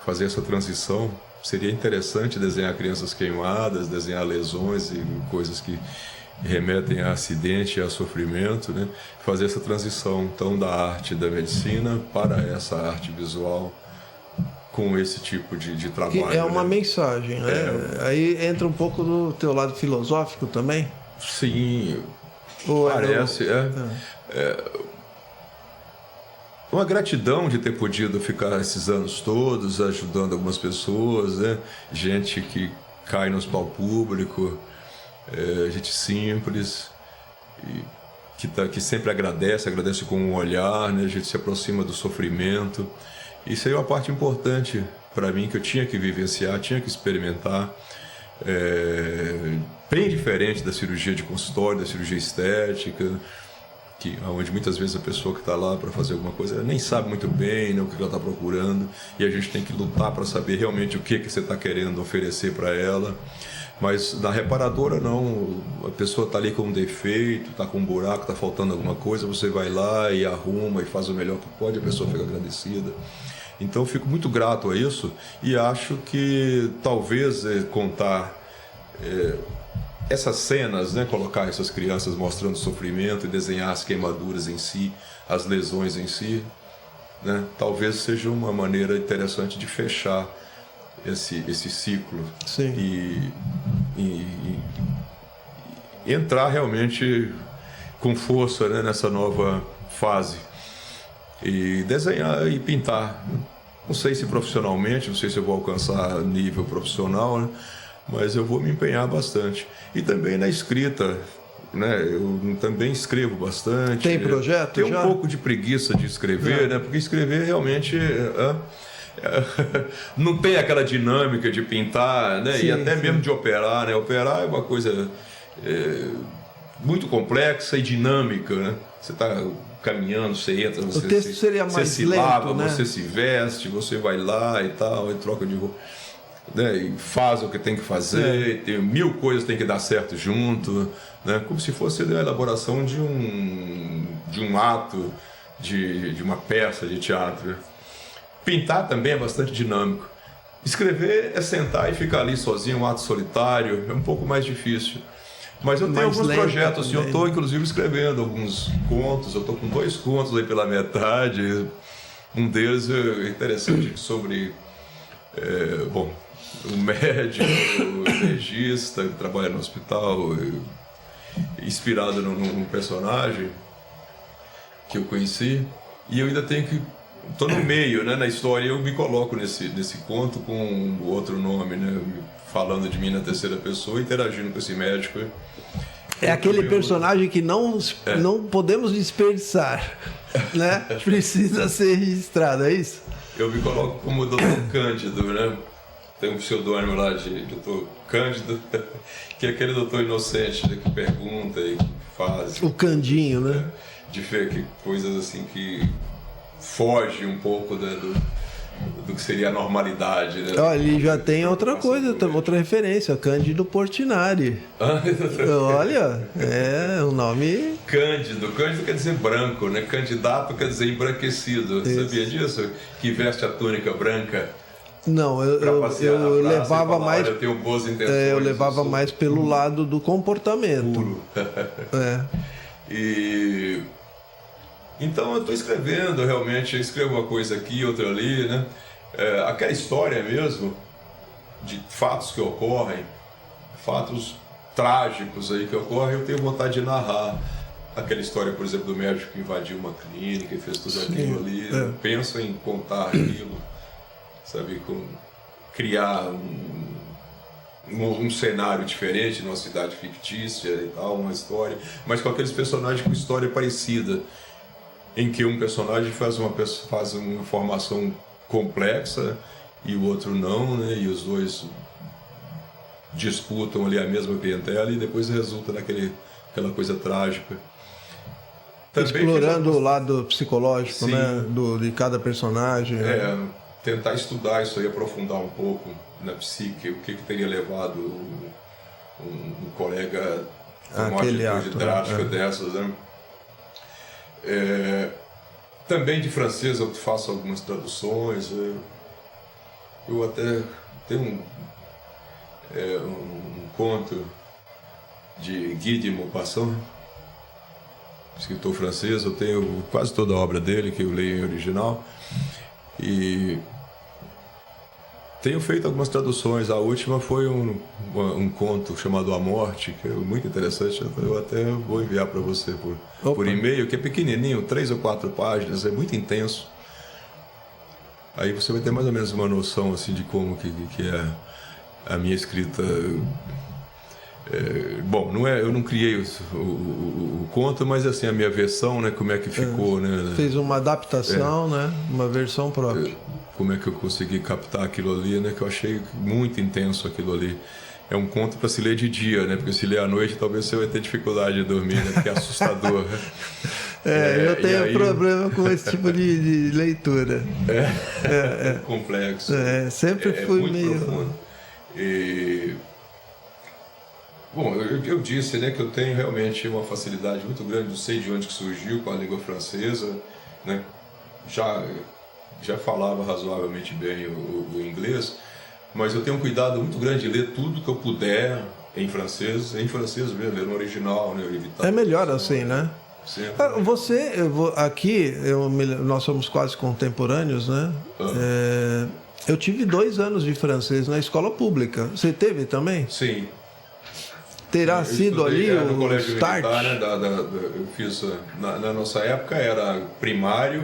Fazer essa transição, seria interessante desenhar crianças queimadas, desenhar lesões e coisas que remetem a acidente e a sofrimento, né? Fazer essa transição, então, da arte da medicina para essa arte visual com esse tipo de trabalho. Que é uma mensagem, né? Aí entra um pouco do teu lado filosófico também? Sim, parece. uma gratidão de ter podido ficar esses anos todos ajudando algumas pessoas, né? Gente que cai no hospital público, gente simples, que sempre agradece com um olhar, né? A gente se aproxima do sofrimento. Isso aí é uma parte importante para mim, que eu tinha que vivenciar, tinha que experimentar. Bem diferente da cirurgia de consultório, da cirurgia estética, onde muitas vezes a pessoa que está lá para fazer alguma coisa nem sabe muito bem, né, o que ela está procurando, e a gente tem que lutar para saber realmente o que você está querendo oferecer para ela. Mas na reparadora não, a pessoa está ali com um defeito, está com um buraco, está faltando alguma coisa, você vai lá e arruma e faz o melhor que pode, a pessoa fica agradecida. Então eu fico muito grato a isso, e acho que talvez contar essas cenas, né, colocar essas crianças mostrando sofrimento e desenhar as queimaduras em si, as lesões em si, né, talvez seja uma maneira interessante de fechar esse ciclo. Sim. E entrar realmente com força, né, nessa nova fase e desenhar e pintar. Não sei se profissionalmente, não sei se eu vou alcançar nível profissional, né, mas eu vou me empenhar bastante. E também na escrita, né? Eu também escrevo bastante. Tem projeto? Tenho já? Um pouco de preguiça de escrever, né? Porque escrever realmente não tem aquela dinâmica de pintar, né? Sim, e até sim. mesmo de operar, né? Operar é uma coisa muito complexa e dinâmica, né? Você está caminhando, você entra, O texto seria mais você se lento, lava, né? você se veste, você vai lá e tal, e troca de roupa, né? E faz o que tem que fazer, tem 1000 coisas que tem que dar certo junto, né? Como se fosse a elaboração de um ato, de uma peça de teatro. Pintar também é bastante dinâmico. Escrever é sentar e ficar ali sozinho, um ato solitário, é um pouco mais difícil. Mas eu tenho Mais alguns lento projetos, assim, eu também. estou inclusive escrevendo alguns contos, eu estou com 2 contos aí pela metade. Um deles é interessante sobre, um médico, um legista que trabalha no hospital, inspirado num personagem que eu conheci, e eu ainda tenho que... Estou no meio, né, na história, eu me coloco nesse conto com outro nome, né, falando de mim na terceira pessoa, interagindo com esse médico. É aquele personagem que não podemos desperdiçar, né? Precisa ser registrado, é isso? Eu me coloco como o Dr. Cândido, né? Tem um pseudônimo lá de Dr. Cândido, que é aquele doutor inocente, né, que pergunta e faz. O Candinho, né? De ver que coisas assim que foge um pouco do que seria a normalidade, né? Olha, ele já tem outra coisa, outra referência, Cândido Portinari. Olha, é um nome... Cândido quer dizer branco, né? Candidato quer dizer embranquecido. Isso. Sabia disso? Que veste a túnica branca. Não, eu levava mais... Eu tenho boas intenções. Eu levava mais pelo lado do comportamento. Puro. Então eu estou escrevendo realmente, eu escrevo uma coisa aqui, outra ali, né? Aquela história mesmo de fatos que ocorrem, fatos trágicos aí que ocorrem, eu tenho vontade de narrar. Aquela história, por exemplo, do médico que invadiu uma clínica e fez tudo aquilo ali. Eu penso em contar aquilo, sabe? Criar um cenário diferente numa cidade fictícia e tal, uma história, mas com aqueles personagens com história parecida, em que um personagem faz uma formação complexa e o outro não, né? E os dois disputam ali a mesma clientela e depois resulta naquela coisa trágica. Também explorando o lado psicológico, né? De cada personagem. Tentar estudar isso aí, aprofundar um pouco na psique, o que teria levado um colega a tomar uma atitude drástica dessas, né? Também de francês eu faço algumas traduções. Eu até tenho um conto de Guy de Maupassant, escritor francês. Eu tenho quase toda a obra dele que eu leio em original, e Tenho feito algumas traduções. A última foi um conto chamado A Morte, que é muito interessante. Eu até vou enviar para você por e-mail, que é pequenininho, 3 ou 4 páginas, é muito intenso. Aí você vai ter mais ou menos uma noção assim, de como que é a minha escrita. Bom, eu não criei o conto, mas assim, a minha versão, né, como é que ficou, né? Fez uma adaptação, né? Uma versão própria. Como é que eu consegui captar aquilo ali, né? Que eu achei muito intenso aquilo ali. É um conto para se ler de dia, né? Porque se ler à noite, talvez você vai ter dificuldade de dormir, né? Porque é assustador. Eu tenho problema com esse tipo de leitura. É complexo. Sempre fui muito meio... profundo. Bom, eu disse, né, que eu tenho realmente uma facilidade muito grande, não sei de onde que surgiu com a língua francesa, né? Já falava razoavelmente bem o inglês, mas eu tenho um cuidado muito grande de ler tudo que eu puder em francês mesmo, ler no original, né? Evitar melhor assim, né? Sempre. Nós somos quase contemporâneos, né? Eu tive 2 anos de francês na escola pública. Você teve também? Sim. Terá sido ali no o colégio start? militar, né, eu fiz, na nossa época era primário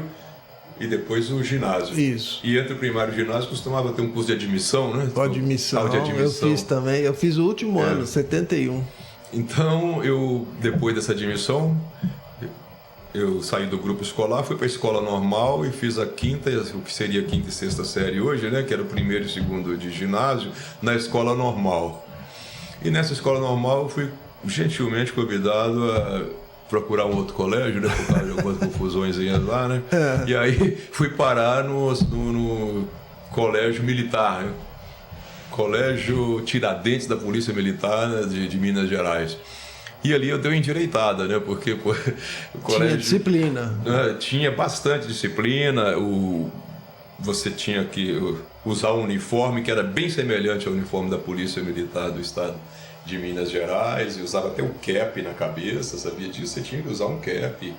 e depois o ginásio. Isso. E entre o primário e o ginásio costumava ter um curso de admissão, né? Admissão, eu fiz também. Eu fiz o último ano, 71. Então, depois dessa admissão, eu saí do grupo escolar, fui para a escola normal e fiz o que seria a 5ª e 6ª série hoje, né? Que era o 1º e 2º de ginásio, na escola normal. E nessa escola normal eu fui gentilmente convidado a procurar um outro colégio, né, por causa de algumas confusões lá, né? E aí fui parar no colégio militar, né? Colégio Tiradentes da Polícia Militar, né, de Minas Gerais. E ali eu dei uma endireitada, né? Porque o colégio... Tinha disciplina. Tinha bastante disciplina, você tinha que usar um uniforme que era bem semelhante ao uniforme da Polícia Militar do Estado de Minas Gerais, e usava até um cap na cabeça, sabia disso? Você tinha que usar um cap,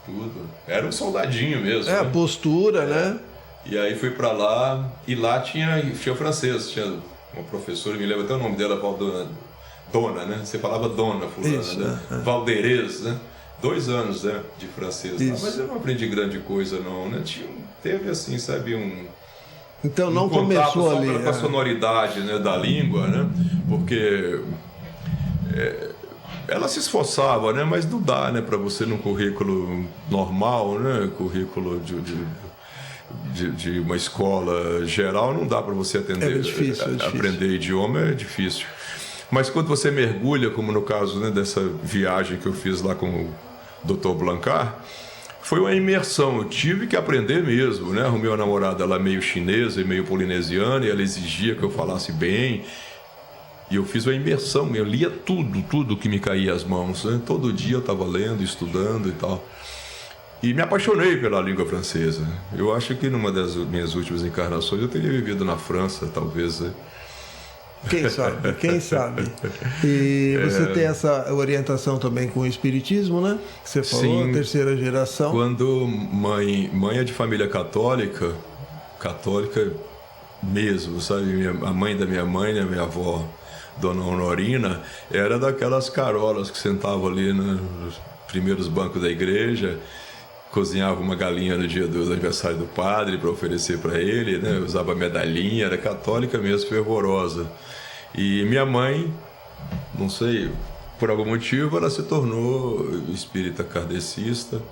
tudo. Era um soldadinho mesmo. A postura, né? E aí fui pra lá, e lá tinha francês, tinha uma professora, me lembro até o nome dela, Dona, né? Você falava Dona, fulana, Isso, né? Valderez, né? 2 anos, né, de francês lá. Mas eu não aprendi grande coisa, não, né? Teve assim, sabe, Então não começou ali. Com a sonoridade, né, da língua, né? Porque ela se esforçava, né? Mas não dá, né, para você num currículo normal, né? Currículo de uma escola geral, não dá para você atender. É difícil. Aprender idioma é difícil. Mas quando você mergulha, como no caso, né, dessa viagem que eu fiz lá com o Dr. Blanchard, foi uma imersão, eu tive que aprender mesmo, né? Arrumei uma namorada lá meio chinesa e meio polinesiana, e ela exigia que eu falasse bem, e eu fiz uma imersão, eu lia tudo que me caía às mãos, né? Todo dia eu estava lendo, estudando e tal, e me apaixonei pela língua francesa. Eu acho que numa das minhas últimas encarnações eu teria vivido na França, talvez, né? Quem sabe? E você tem essa orientação também com o espiritismo, né? Que você falou, Sim, a 3ª geração. Quando mãe é de família católica mesmo, sabe? A mãe da minha mãe, né? Minha avó, Dona Honorina, era daquelas carolas que sentavam ali nos primeiros bancos da igreja, cozinhava uma galinha no dia do aniversário do padre para oferecer para ele, né? Usava medalhinha, era católica mesmo, fervorosa. E minha mãe, não sei, por algum motivo, ela se tornou espírita kardecista.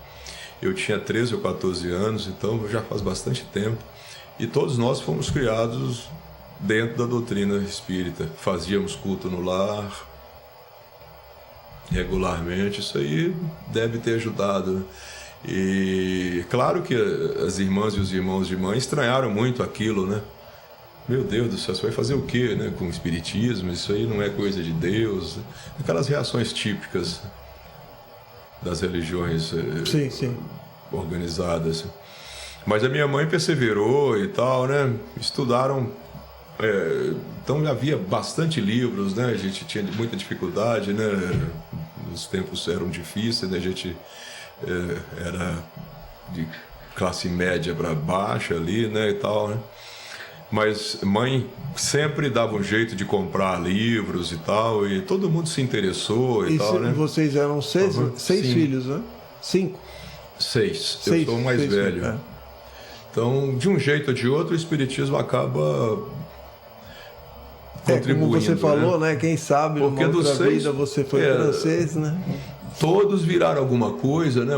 Eu tinha 13 ou 14 anos, então já faz bastante tempo. E todos nós fomos criados dentro da doutrina espírita. Fazíamos culto no lar regularmente, isso aí deve ter ajudado, né? E claro que as irmãs e os irmãos de mãe estranharam muito aquilo, né? Meu Deus do céu, você vai fazer o quê, né, com o espiritismo? Isso aí não é coisa de Deus. Aquelas reações típicas das religiões organizadas. Mas a minha mãe perseverou e tal, né? Estudaram. Então havia bastante livros, né? A gente tinha muita dificuldade, né? Os tempos eram difíceis, né? A gente era de classe média para baixa ali, né, e tal, né? Mas mãe sempre dava um jeito de comprar livros e tal, e todo mundo se interessou e tal, né? Vocês eram seis Sim. filhos, né? 5? 6. Eu sou o mais velho. É. Então, de um jeito ou de outro, o espiritismo acaba contribuindo. Como você falou, né? Quem sabe porque numa outra 6, vida você foi francês, né? Todos viraram alguma coisa, né?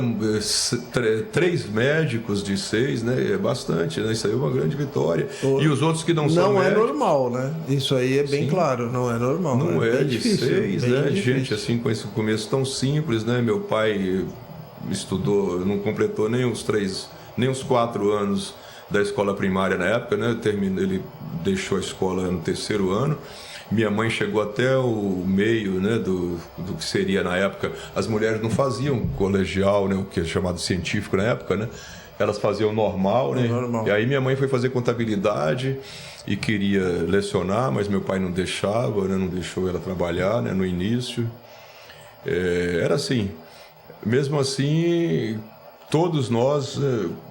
3 médicos de 6, né? É bastante, né? Isso aí é uma grande vitória. E os outros que não são médicos... Não é normal, né? Isso aí é bem claro, não é normal. Não é bem de difícil, 6, bem né? difícil. Gente assim com esse começo tão simples, né? Meu pai estudou, não completou nem os 4 anos da escola primária na época, né? Ele deixou a escola no 3º ano. Minha mãe chegou até o meio, né, do que seria na época. As mulheres não faziam colegial, né, o que é chamado científico na época, né? Elas faziam normal, né? Normal. E aí minha mãe foi fazer contabilidade e queria lecionar, mas meu pai não deixava, né? Não deixou ela trabalhar, né, no início. Era assim. Mesmo assim, todos nós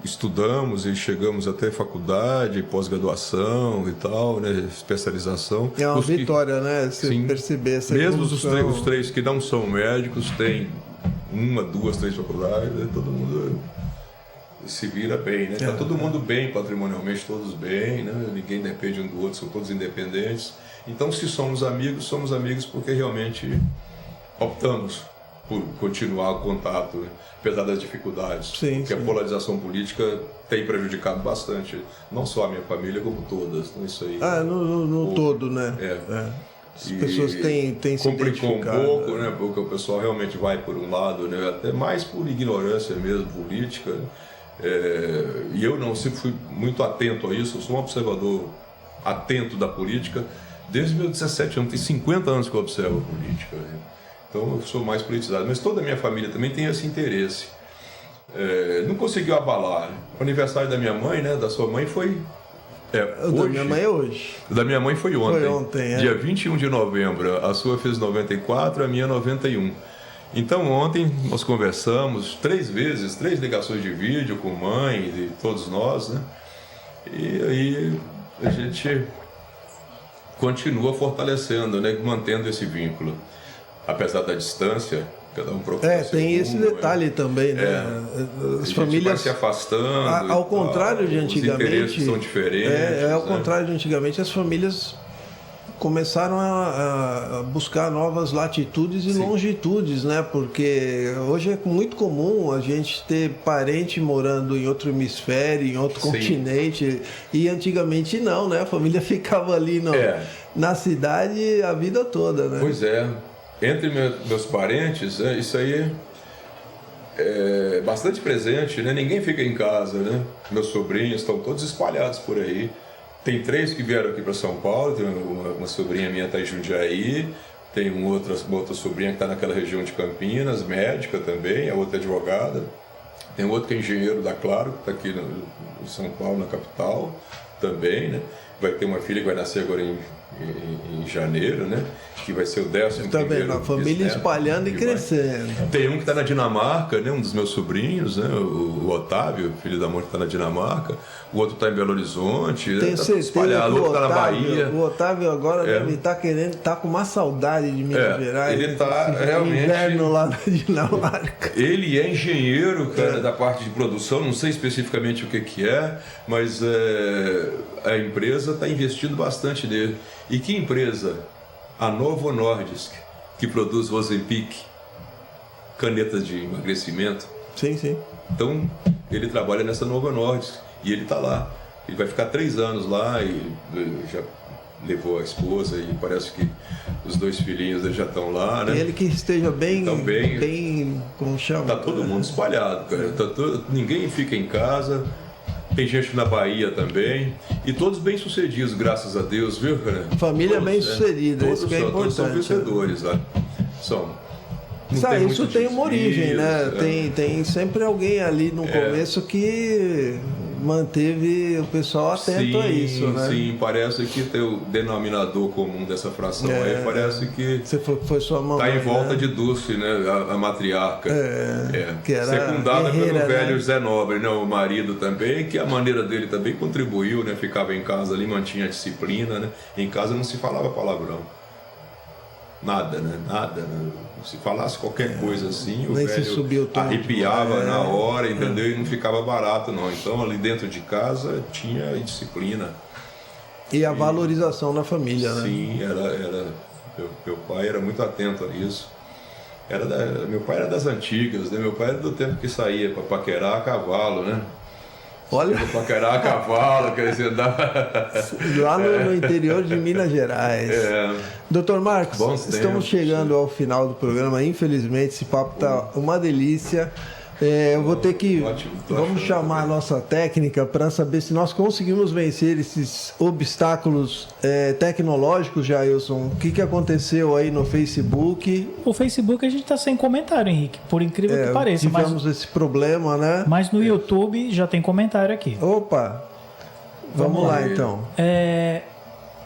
estudamos e chegamos até faculdade, pós-graduação e tal, né, especialização. É uma vitória, né? Você perceber essa mesmo evolução. os 3 que não são médicos, têm 1, 2, 3 faculdades, né, todo mundo se vira bem, né? Tá todo mundo bem patrimonialmente, todos bem, né? Ninguém depende um do outro, são todos independentes. Então, se somos amigos porque realmente optamos por continuar o contato, né? Apesar das dificuldades. Porque a polarização política tem prejudicado bastante, não só a minha família, como todas. Então, isso aí, no todo, né? As pessoas têm se complicou identificado. um pouco, né? Porque o pessoal realmente vai por um lado, né? Até mais por ignorância mesmo, política. E eu não sempre fui muito atento a isso, eu sou um observador atento da política desde meus 17 anos, tem 50 anos que eu observo a política, né? Então eu sou mais politizado, mas toda a minha família também tem esse interesse. Não conseguiu abalar. O aniversário da minha mãe, né, da sua mãe foi hoje. Da minha mãe é hoje. Da minha mãe foi ontem. Foi ontem, Dia 21 de novembro. A sua fez 94, a minha 91. Então ontem nós conversamos 3 vezes, 3 ligações de vídeo com mãe e todos nós, né? E aí a gente continua fortalecendo, né, mantendo esse vínculo. Apesar da distância, cada um procura. Tem esse detalhe também, né? As famílias vai se afastando. Ao contrário de antigamente. Os interesses são diferentes. Ao contrário de antigamente, as famílias começaram a buscar novas latitudes e longitudes, né? Porque hoje é muito comum a gente ter parente morando em outro hemisfério, em outro continente, e antigamente não, né? A família ficava ali na cidade a vida toda, né? Pois é. Entre meus parentes, isso aí é bastante presente, né? Ninguém fica em casa, né? Meus sobrinhos estão todos espalhados por aí. Tem 3 que vieram aqui para São Paulo, tem uma sobrinha minha está em Jundiaí, tem uma outra sobrinha que está naquela região de Campinas, médica também, a outra advogada. Tem outro que é engenheiro da Claro, que está aqui em São Paulo, na capital, também, né? Vai ter uma filha que vai nascer agora em janeiro, né? Que vai ser o 11º. Tá vendo? A família espalhando e crescendo. Tem um que está na Dinamarca, né? Um dos meus sobrinhos, né? O Otávio, filho da mãe que está na Dinamarca. O outro está em Belo Horizonte. Tenho tá certeza espalhado. que O outro está na Bahia. O Otávio agora deve estar tá com uma saudade de Minas Gerais. Ele está realmente... Inverno lá na Dinamarca. Ele é engenheiro, cara, da parte de produção, não sei especificamente o que é, mas a empresa está investindo bastante nele. E que empresa? A Novo Nordisk, que produz Ozempic, canetas de emagrecimento. Sim. Então, ele trabalha nessa Novo Nordisk e ele está lá. Ele vai ficar 3 anos lá e já levou a esposa e parece que os 2 filhinhos dele já estão lá, né? E ele que esteja bem, como chama? Tá todo mundo espalhado, cara. Ninguém fica em casa. Tem gente na Bahia também. E todos bem-sucedidos, graças a Deus, viu, cara? Família bem-sucedida, isso que é importante. Todos são vencedores, né? Isso tem uma origem, né? Tem sempre alguém ali no começo que manteve o pessoal atento a isso, né? Sim, parece que tem o denominador comum dessa fração aí, parece que você falou que foi sua mamãe, tá em volta, né? de Dulce, né? A matriarca. Que era secundada pelo velho, né? Zé Nobre, né? O marido também, que a maneira dele também contribuiu, né? Ficava em casa ali, mantinha a disciplina, né? Em casa não se falava palavrão. Nada, né? Nada, né? Se falasse qualquer coisa assim, o Nem se subia o velho tom, arrepiava na hora, entendeu? E não ficava barato, não. Então, ali dentro de casa, tinha disciplina. E a valorização na família, né? Sim, meu pai era muito atento a isso. Meu pai era das antigas, né? Meu pai era do tempo que saía para paquerar a cavalo, né? Olha, Para paquerar a cavalo, quer dizer, lá no interior de Minas Gerais. Doutor Marcos, estamos chegando ao final do programa. Infelizmente, esse papo tá uma delícia. Eu vou ter que... Vamos chamar a nossa técnica para saber se nós conseguimos vencer esses obstáculos tecnológicos, Jailson. O que aconteceu aí no Facebook? O Facebook a gente tá sem comentário, Henrique, por incrível que pareça. Tivemos esse problema, né? Mas no YouTube já tem comentário aqui. Opa! Vamos lá, então.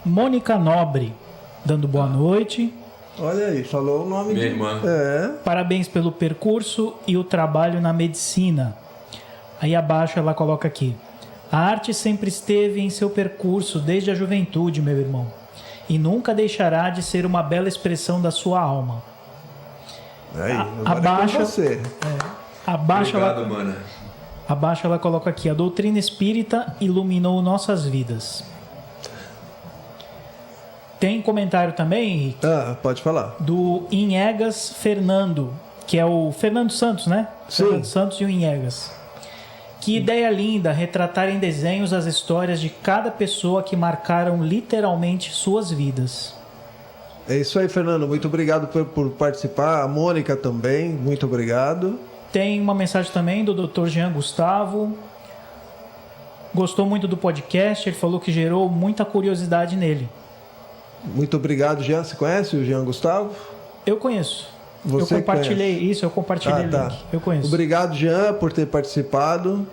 Mônica Nobre, dando boa noite. Olha aí, falou o nome minha irmã. Parabéns pelo percurso e o trabalho na medicina. Aí abaixo ela coloca aqui: a arte sempre esteve em seu percurso desde a juventude, meu irmão, e nunca deixará de ser uma bela expressão da sua alma. Aí, abaixo, Obrigado, mana. Abaixo ela coloca aqui: a doutrina espírita iluminou nossas vidas. Tem comentário também, Henrique? Pode falar. Do Inhegas Fernando, que é o Fernando Santos, né? Sim. Fernando Santos e o Inhegas. Que ideia linda retratar em desenhos as histórias de cada pessoa que marcaram literalmente suas vidas. É isso aí, Fernando. Muito obrigado por participar. A Mônica também, muito obrigado. Tem uma mensagem também do Dr. Jean Gustavo. Gostou muito do podcast, ele falou que gerou muita curiosidade nele. Muito obrigado, Jean. Você conhece o Jean Gustavo? Eu conheço. Você eu compartilhei conhece? isso, eu compartilhei o link. Eu conheço. Obrigado, Jean, por ter participado.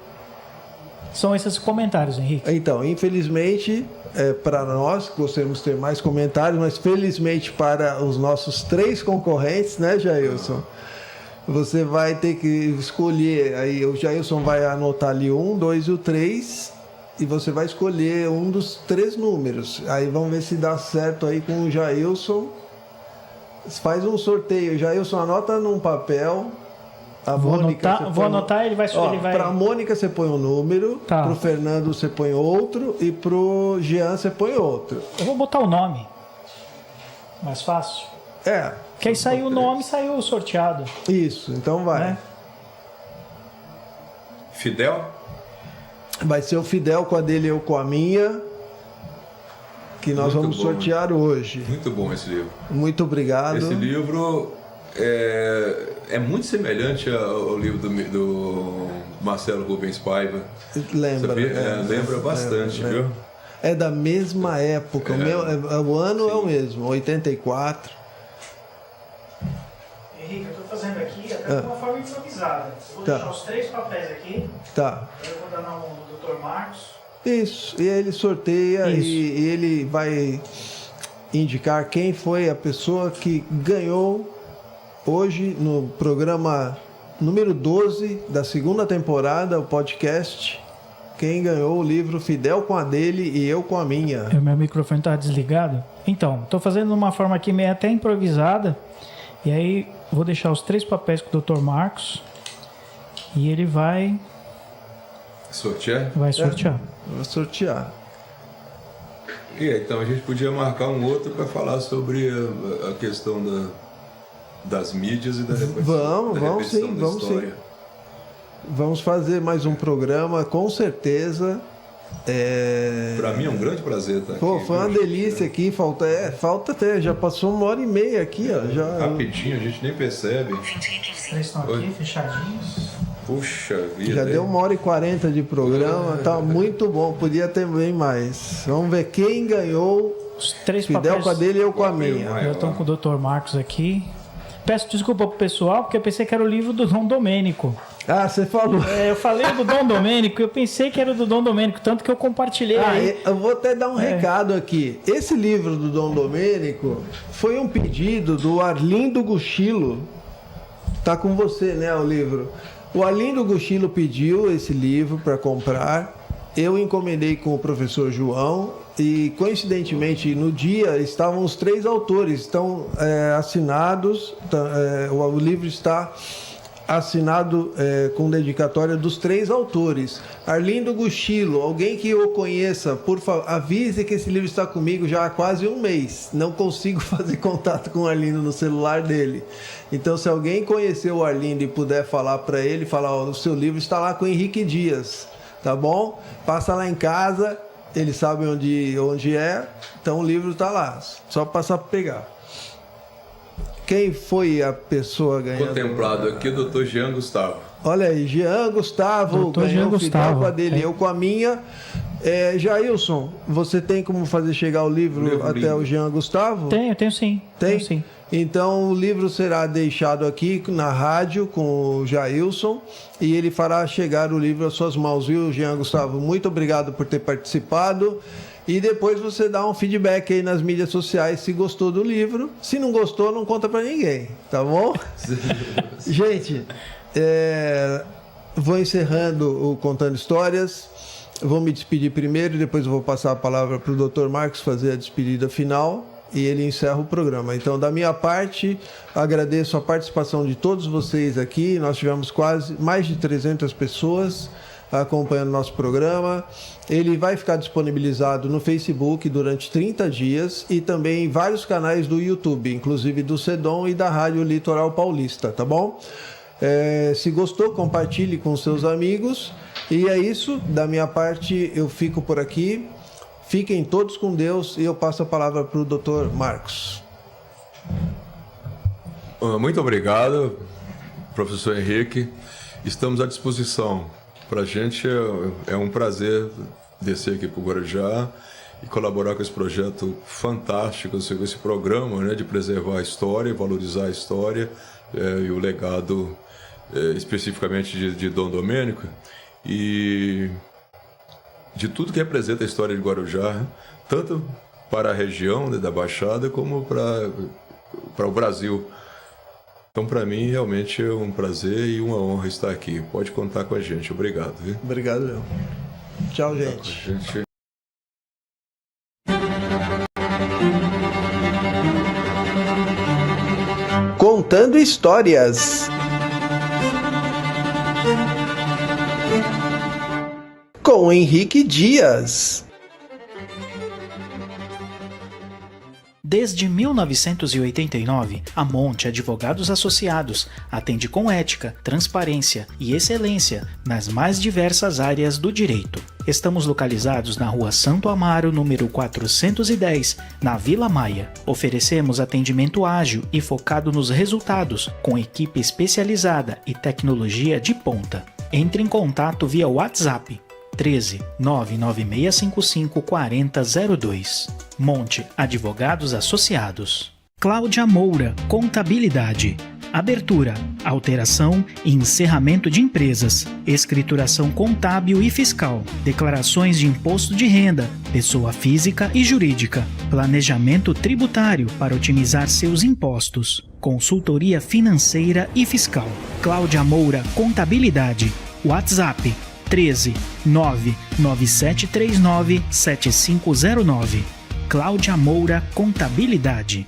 São esses comentários, Henrique. Então, infelizmente, para nós, gostaríamos de ter mais comentários, mas felizmente para os nossos 3 concorrentes, né, Jailson? Você vai ter que escolher, aí o Jailson vai anotar ali 1, 2 e o 3, e você vai escolher um dos 3 números. Aí vamos ver se dá certo aí com o Jailson. Faz um sorteio. Jailson, anota num papel. Vou anotar, ele vai... Para a Mônica você põe um número, para o Fernando você põe outro e para o Jean você põe outro. Eu vou botar o nome. Mais fácil. Que aí saiu o nome, saiu o sorteado. Isso, então vai. Fidel? Vai ser o Fidel com a dele e eu com a minha, que nós vamos sortear hoje. Muito bom esse livro. Muito obrigado. Esse livro é muito semelhante ao livro do Marcelo Rubens Paiva. Lembra? Lembra bastante, viu? É da mesma época. O ano é o mesmo, 84. Henrique, eu tô fazendo aqui até de uma forma improvisada. Eu vou deixar os 3 papéis aqui. Eu vou dar na mão do Dr. Marcos. Isso, e ele sorteia e ele vai indicar quem foi a pessoa que ganhou hoje no programa número 12 da 2ª temporada, o podcast. Quem ganhou o livro Fidel com a dele e eu com a minha. O meu microfone tá desligado. Então, estou fazendo de uma forma aqui meio até improvisada. E aí, vou deixar os 3 papéis com o Dr. Marcos. E ele vai... Sortear? Vai sortear. Vai sortear. E então, a gente podia marcar um outro para falar sobre a questão das mídias e da repetição. Vamos sim. Vamos fazer mais um programa, com certeza. Para mim é um grande prazer estar aqui. Foi uma delícia aqui, falta até, já passou 1h30 aqui, ó. Rapidinho, a gente nem percebe. Os 3 estão aqui, fechadinhos. Puxa vida. Já deu 1h40 de programa, tá muito bom, podia ter bem mais. Vamos ver quem ganhou. Os 3 Fidel papéis. com a dele e eu com a minha. Eu estou com o Dr. Marcos aqui. Peço desculpa pro pessoal, porque eu pensei que era o livro do Dom Domênico. Ah, você falou. Eu falei do Dom Domênico, eu pensei que era do Dom Domênico, tanto que eu compartilhei aí. Eu vou até dar um recado aqui. Esse livro do Dom Domênico foi um pedido do Arlindo Guschilo. Tá com você, né, o livro? O Arlindo Guschilo pediu esse livro para comprar. Eu encomendei com o professor João e, coincidentemente, no dia estavam os 3 autores, estão assinados, o livro está assinado com dedicatória dos 3 autores. Arlindo Guschilo, alguém que eu conheça, por favor, avise que esse livro está comigo já há quase um mês. Não consigo fazer contato com o Arlindo no celular dele. Então, se alguém conhecer o Arlindo e puder falar para ele, falar, o seu livro está lá com o Henrique Dias, tá bom? Passa lá em casa, eles sabem onde é, então o livro está lá, só passar para pegar. Quem foi a pessoa ganhando? Contemplado aqui, o Dr. Jean Gustavo. Olha aí, Jean Gustavo ganhou o final com a dele, eu com a minha. Jailson, você tem como fazer chegar o livro até o Jean Gustavo? Tenho sim. Tem? Tenho sim. Então o livro será deixado aqui na rádio com o Jailson e ele fará chegar o livro às suas mãos, viu, Jean Gustavo? Muito obrigado por ter participado. E depois você dá um feedback aí nas mídias sociais se gostou do livro. Se não gostou, não conta pra ninguém, tá bom? Gente, vou encerrando o Contando Histórias. Vou me despedir primeiro e depois eu vou passar a palavra para o Dr. Marcos fazer a despedida final e ele encerra o programa. Então, da minha parte, agradeço a participação de todos vocês aqui. Nós tivemos mais de 300 pessoas acompanhando nosso programa. Ele vai ficar disponibilizado no Facebook durante 30 dias e também em vários canais do YouTube, inclusive do Cedom e da Rádio Litoral Paulista, tá bom? Se gostou, compartilhe com seus amigos. E é isso, da minha parte eu fico por aqui. Fiquem todos com Deus e eu passo a palavra para o Dr. Marcos. Muito obrigado, professor Henrique. Estamos à disposição. Para a gente é um prazer descer aqui para o Guarujá e colaborar com esse projeto fantástico, esse programa, né, de preservar a história, valorizar a história e o legado especificamente de Dom Domênico e de tudo que representa a história de Guarujá, tanto para a região, né, da Baixada como para o Brasil. Então, para mim, realmente é um prazer e uma honra estar aqui. Pode contar com a gente. Obrigado. Viu? Obrigado, meu. Tchau, gente. Contando Histórias. Com Henrique Dias. Desde 1989, a Monte Advogados Associados atende com ética, transparência e excelência nas mais diversas áreas do direito. Estamos localizados na Rua Santo Amaro, número 410, na Vila Maia. Oferecemos atendimento ágil e focado nos resultados, com equipe especializada e tecnologia de ponta. Entre em contato via WhatsApp 13 99655 4002. Monte Advogados Associados. Cláudia Moura, Contabilidade. Abertura, alteração e encerramento de empresas, escrituração contábil e fiscal, declarações de imposto de renda, pessoa física e jurídica, planejamento tributário para otimizar seus impostos, consultoria financeira e fiscal. Cláudia Moura, Contabilidade. WhatsApp 13 99739 7509. Cláudia Moura, Contabilidade.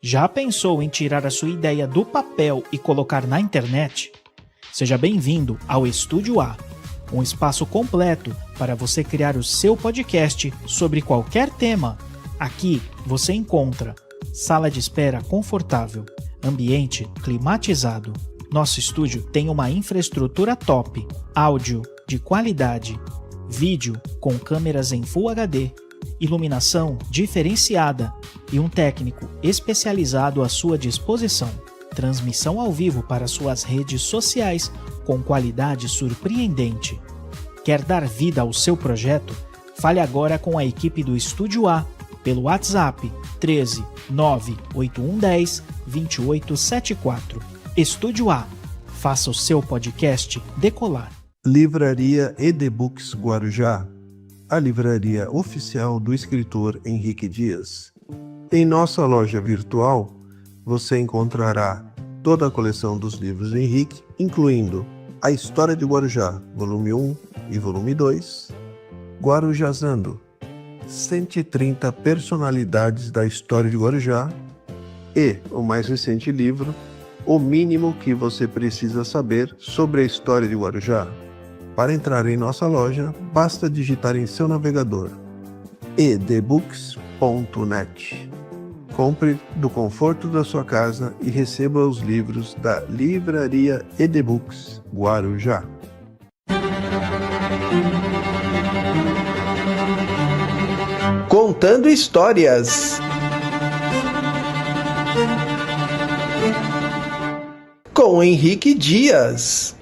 Já pensou em tirar a sua ideia do papel e colocar na internet? Seja bem-vindo ao Estúdio A, um espaço completo para você criar o seu podcast sobre qualquer tema. Aqui você encontra sala de espera confortável, ambiente climatizado. Nosso estúdio tem uma infraestrutura top, áudio de qualidade, vídeo com câmeras em Full HD, iluminação diferenciada e um técnico especializado à sua disposição. Transmissão ao vivo para suas redes sociais com qualidade surpreendente. Quer dar vida ao seu projeto? Fale agora com a equipe do Estúdio A. pelo WhatsApp 13 98110 2874. Estúdio A. Faça o seu podcast decolar. Livraria Edebooks Guarujá, a livraria oficial do escritor Henrique Dias. Em nossa loja virtual, você encontrará toda a coleção dos livros de Henrique, incluindo A História de Guarujá, volume 1 e volume 2, Guarujazando, 130 personalidades da história de Guarujá, e o mais recente livro, O Mínimo que Você Precisa Saber sobre a História de Guarujá. Para entrar em nossa loja, basta digitar em seu navegador edebooks.net. Compre do conforto da sua casa e receba os livros da Livraria Edebooks Guarujá. Contando histórias. Com Henrique Dias.